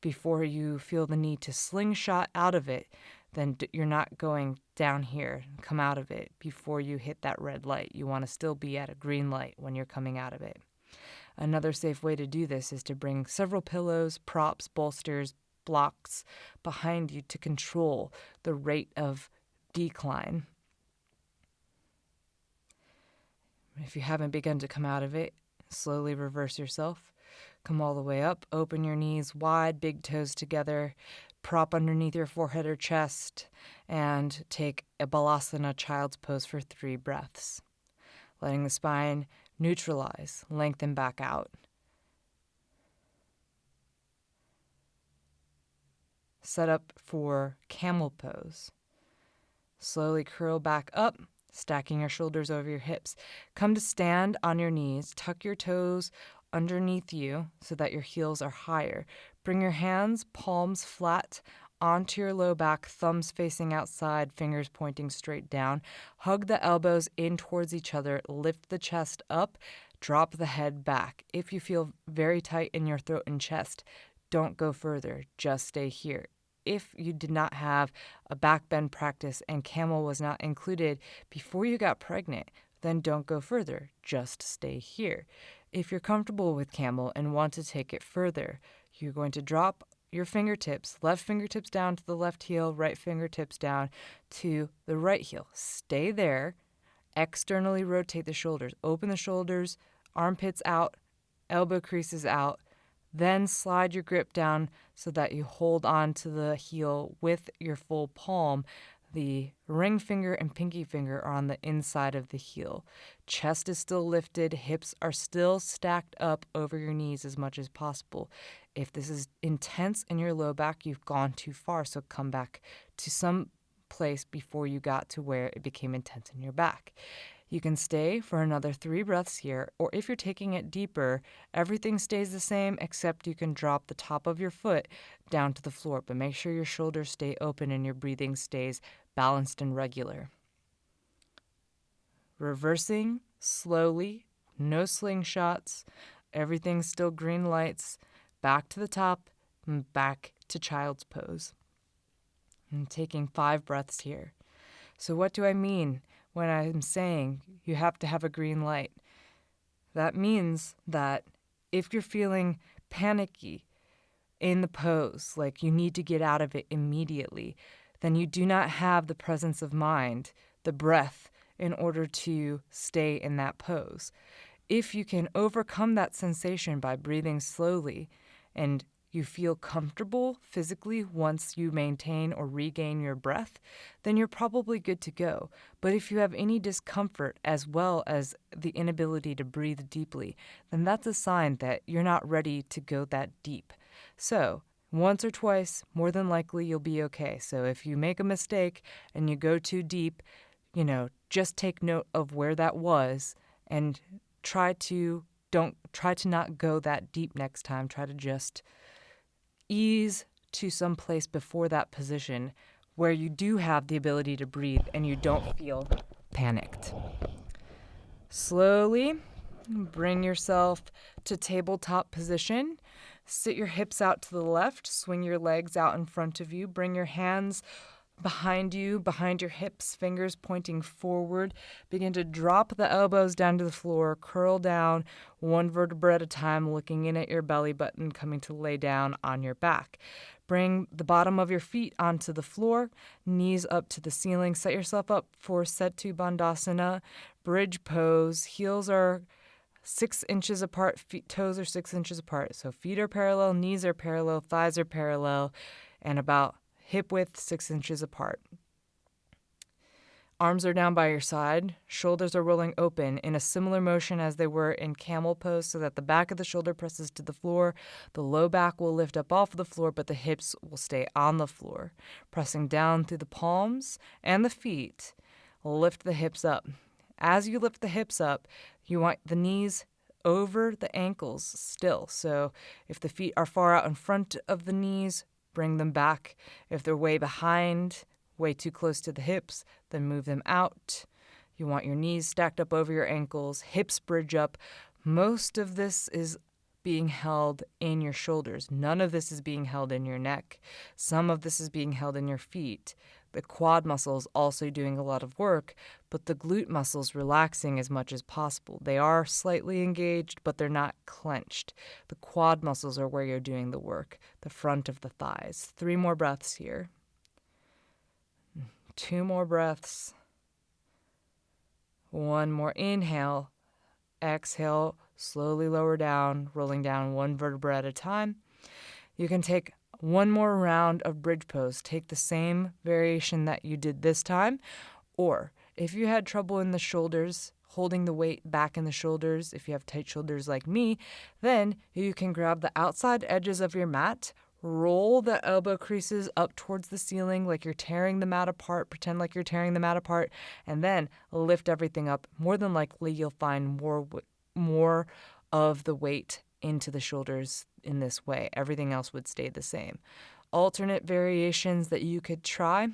before you feel the need to slingshot out of it, then you're not going down here, come out of it before you hit that red light. You want to still be at a green light when you're coming out of it. Another safe way to do this is to bring several pillows, props, bolsters, blocks behind you to control the rate of decline. If you haven't begun to come out of it, slowly reverse yourself. Come all the way up, open your knees wide, big toes together, prop underneath your forehead or chest, and take a Virasana, child's pose for 3 breaths. Letting the spine neutralize, lengthen back out. Set up for Camel Pose. Slowly curl back up, stacking your shoulders over your hips. Come to stand on your knees, tuck your toes underneath you so that your heels are higher. Bring your hands, palms flat, onto your low back, thumbs facing outside, fingers pointing straight down. Hug the elbows in towards each other, lift the chest up, drop the head back. If you feel very tight in your throat and chest, don't go further, just stay here. If you did not have a back bend practice and camel was not included before you got pregnant, then don't go further, just stay here. If you're comfortable with camel and want to take it further, you're going to drop your fingertips, left fingertips down to the left heel, right fingertips down to the right heel. Stay there. Externally rotate the shoulders. Open the shoulders, armpits out, elbow creases out. Then slide your grip down so that you hold on to the heel with your full palm. The ring finger and pinky finger are on the inside of the heel. Chest is still lifted. Hips are still stacked up over your knees as much as possible. If this is intense in your low back, you've gone too far, so come back to some place before you got to where it became intense in your back. You can stay for another 3 breaths here, or if you're taking it deeper, everything stays the same except you can drop the top of your foot down to the floor, but make sure your shoulders stay open and your breathing stays balanced and regular. Reversing slowly, no slingshots, everything's still green lights, back to the top and back to child's pose. And taking 5 breaths here. So what do I mean when I'm saying you have to have a green light? That means that if you're feeling panicky in the pose, like you need to get out of it immediately, then you do not have the presence of mind, the breath, in order to stay in that pose. If you can overcome that sensation by breathing slowly and you feel comfortable physically once you maintain or regain your breath, then you're probably good to go. But if you have any discomfort as well as the inability to breathe deeply, then that's a sign that you're not ready to go that deep. So once or twice, more than likely you'll be okay. So if you make a mistake and you go too deep, just take note of where that was and try to not go that deep next time. Try to just ease to some place before that position where you do have the ability to breathe and you don't feel panicked. Slowly bring yourself to tabletop position. Sit your hips out to the left, swing your legs out in front of you, bring your hands behind you, behind your hips, fingers pointing forward. Begin to drop the elbows down to the floor, curl down 1 vertebra at a time, looking in at your belly button, coming to lay down on your back. Bring the bottom of your feet onto the floor, knees up to the ceiling. Set yourself up for Setu Bandhasana, bridge pose. Heels are 6 inches apart, toes are 6 inches apart. So feet are parallel, knees are parallel, thighs are parallel, and about hip width 6 inches apart. Arms are down by your side. Shoulders are rolling open in a similar motion as they were in Camel Pose so that the back of the shoulder presses to the floor. The low back will lift up off of the floor, but the hips will stay on the floor. Pressing down through the palms and the feet, lift the hips up. As you lift the hips up, you want the knees over the ankles still. So if the feet are far out in front of the knees, bring them back. If they're way behind, way too close to the hips, then move them out. You want your knees stacked up over your ankles, hips bridge up. Most of this is being held in your shoulders. None of this is being held in your neck. Some of this is being held in your feet. The quad muscles also doing a lot of work, but the glute muscles relaxing as much as possible. They are slightly engaged, but they're not clenched. The quad muscles are where you're doing the work, the front of the thighs. 3 more breaths here. 2 more breaths. 1 more inhale. Exhale, slowly lower down, rolling down 1 vertebra at a time. You can take 1 more round of bridge pose. Take the same variation that you did this time. Or if you had trouble in the shoulders, holding the weight back in the shoulders, if you have tight shoulders like me, then you can grab the outside edges of your mat, roll the elbow creases up towards the ceiling like you're tearing the mat apart. Pretend like you're tearing the mat apart, and then lift everything up. More than likely, you'll find more of the weight into the shoulders in this way. Everything else would stay the same. Alternate variations that you could try.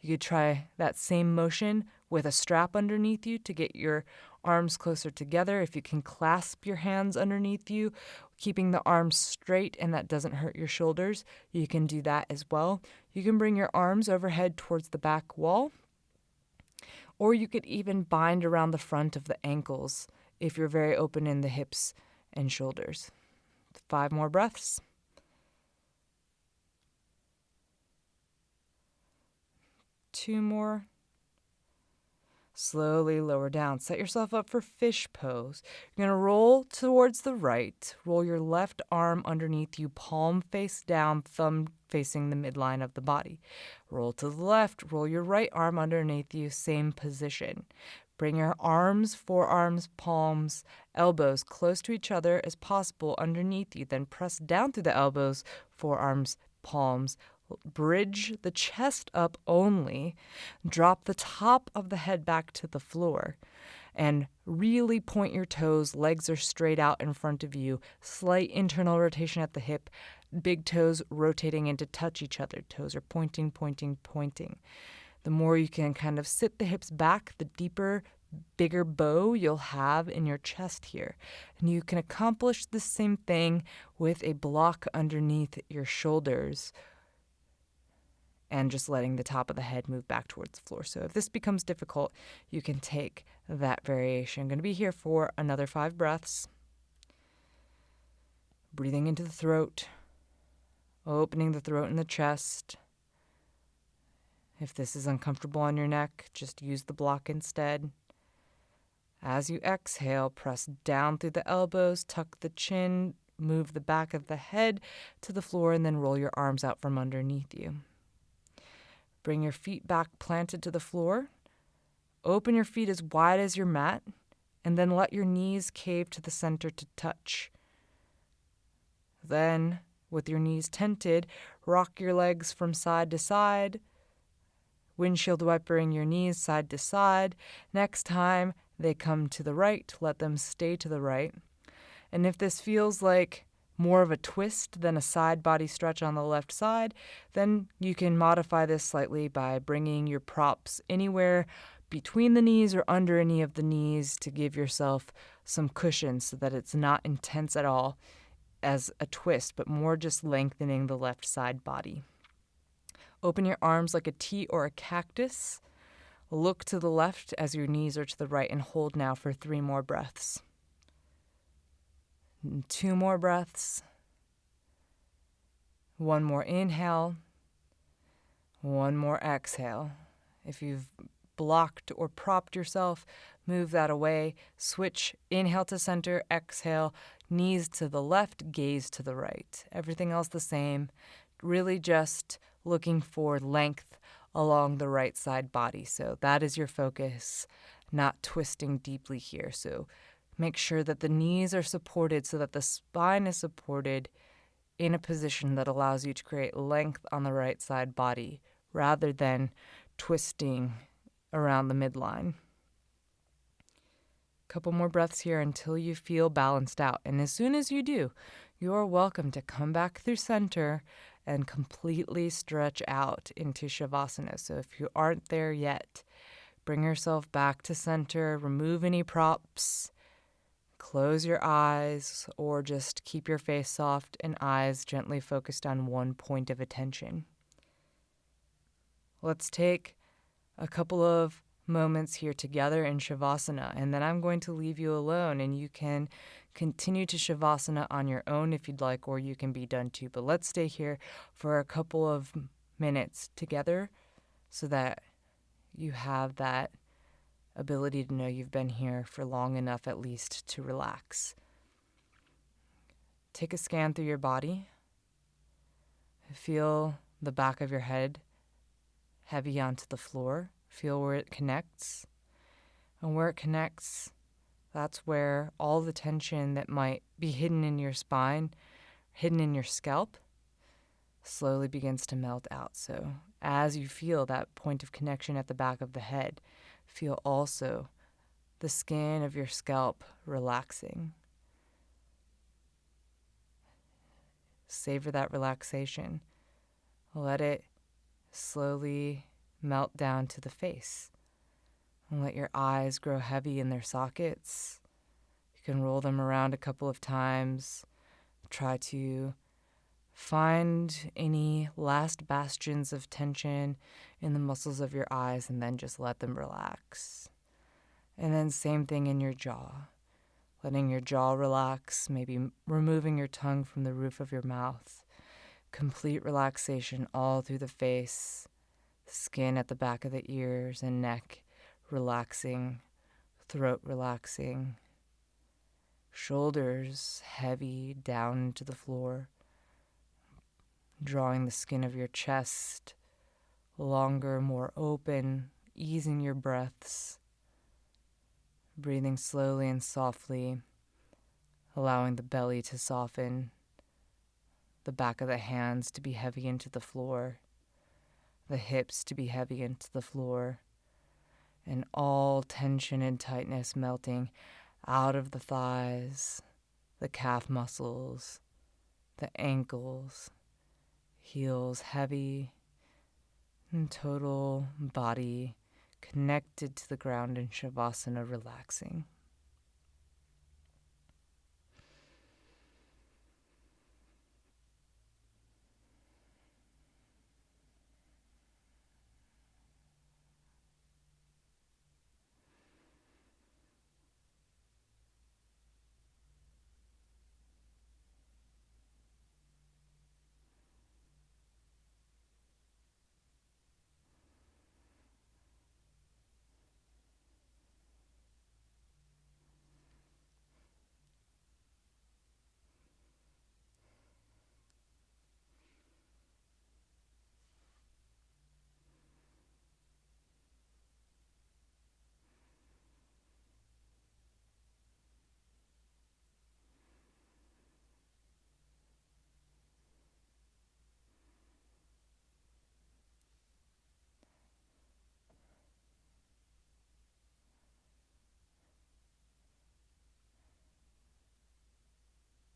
You could try that same motion with a strap underneath you to get your arms closer together. If you can clasp your hands underneath you, keeping the arms straight and that doesn't hurt your shoulders, you can do that as well. You can bring your arms overhead towards the back wall, or you could even bind around the front of the ankles if you're very open in the hips and shoulders. 5 more breaths. 2 more. Slowly lower down. Set yourself up for fish pose. You're going to roll towards the right. Roll your left arm underneath you, palm face down, thumb facing the midline of the body. Roll to the left. Roll your right arm underneath you, same position. Bring your arms, forearms, palms, elbows close to each other as possible underneath you. Then press down through the elbows, forearms, palms. Bridge the chest up only. Drop the top of the head back to the floor. And really point your toes. Legs are straight out in front of you. Slight internal rotation at the hip. Big toes rotating in to touch each other. Toes are pointing, pointing, pointing. The more you can kind of sit the hips back, the deeper, bigger bow you'll have in your chest here. And you can accomplish the same thing with a block underneath your shoulders and just letting the top of the head move back towards the floor. So if this becomes difficult, you can take that variation. I'm going to be here for another 5 breaths. Breathing into the throat, opening the throat and the chest. If this is uncomfortable on your neck, just use the block instead. As you exhale, press down through the elbows, tuck the chin, move the back of the head to the floor, and then roll your arms out from underneath you. Bring your feet back planted to the floor. Open your feet as wide as your mat, and then let your knees cave to the center to touch. Then, with your knees tented, rock your legs from side to side, windshield wipering your knees side to side. Next time they come to the right, let them stay to the right. And if this feels like more of a twist than a side body stretch on the left side, then you can modify this slightly by bringing your props anywhere between the knees or under any of the knees to give yourself some cushion so that it's not intense at all as a twist, but more just lengthening the left side body. Open your arms like a T or a cactus. Look to the left as your knees are to the right, and hold now for 3 more breaths. 2 more breaths. 1 more inhale. 1 more exhale. If you've blocked or propped yourself, move that away. Switch, inhale to center, exhale, knees to the left, gaze to the right. Everything else the same. Really just looking for length along the right side body. So that is your focus, not twisting deeply here. So make sure that the knees are supported so that the spine is supported in a position that allows you to create length on the right side body rather than twisting around the midline. Couple more breaths here until you feel balanced out. And as soon as you do, you're welcome to come back through center and completely stretch out into Shavasana. So if you aren't there yet, bring yourself back to center, remove any props, close your eyes, or just keep your face soft and eyes gently focused on one point of attention. Let's take a couple of moments here together in Shavasana, and then I'm going to leave you alone, and you can continue to Shavasana on your own if you'd like, or you can be done too. But let's stay here for a couple of minutes together so that you have that ability to know you've been here for long enough at least to relax. Take a scan through your body. Feel the back of your head heavy onto the floor. Feel where it connects. And where it connects, that's where all the tension that might be hidden in your spine, hidden in your scalp, slowly begins to melt out. So as you feel that point of connection at the back of the head, feel also the skin of your scalp relaxing. Savor that relaxation. Let it slowly melt down to the face. And let your eyes grow heavy in their sockets. You can roll them around a couple of times. Try to find any last bastions of tension in the muscles of your eyes and then just let them relax. And then same thing in your jaw. Letting your jaw relax, maybe removing your tongue from the roof of your mouth. Complete relaxation all through the face, skin at the back of the ears and neck relaxing, throat relaxing, shoulders heavy down into the floor, drawing the skin of your chest longer, more open, easing your breaths, breathing slowly and softly, allowing the belly to soften, the back of the hands to be heavy into the floor, the hips to be heavy into the floor, and all tension and tightness melting out of the thighs, the calf muscles, the ankles, heels heavy, and total body connected to the ground in Shavasana, relaxing.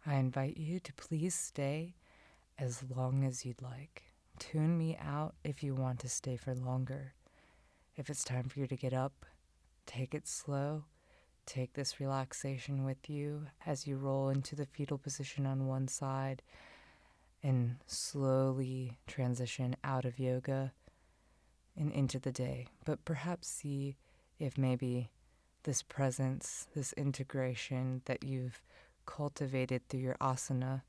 I invite you to please stay as long as you'd like. Tune me out if you want to stay for longer. If it's time for you to get up, take it slow. Take this relaxation with you as you roll into the fetal position on one side and slowly transition out of yoga and into the day. But perhaps see if maybe this presence, this integration that you've cultivated through your asana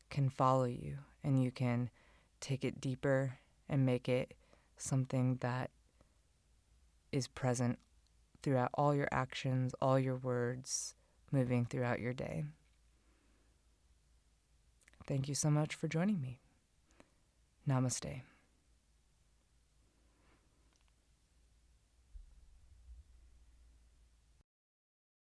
can follow you, and you can take it deeper and make it something that is present throughout all your actions, all your words, moving throughout your day. Thank you so much for joining me. Namaste.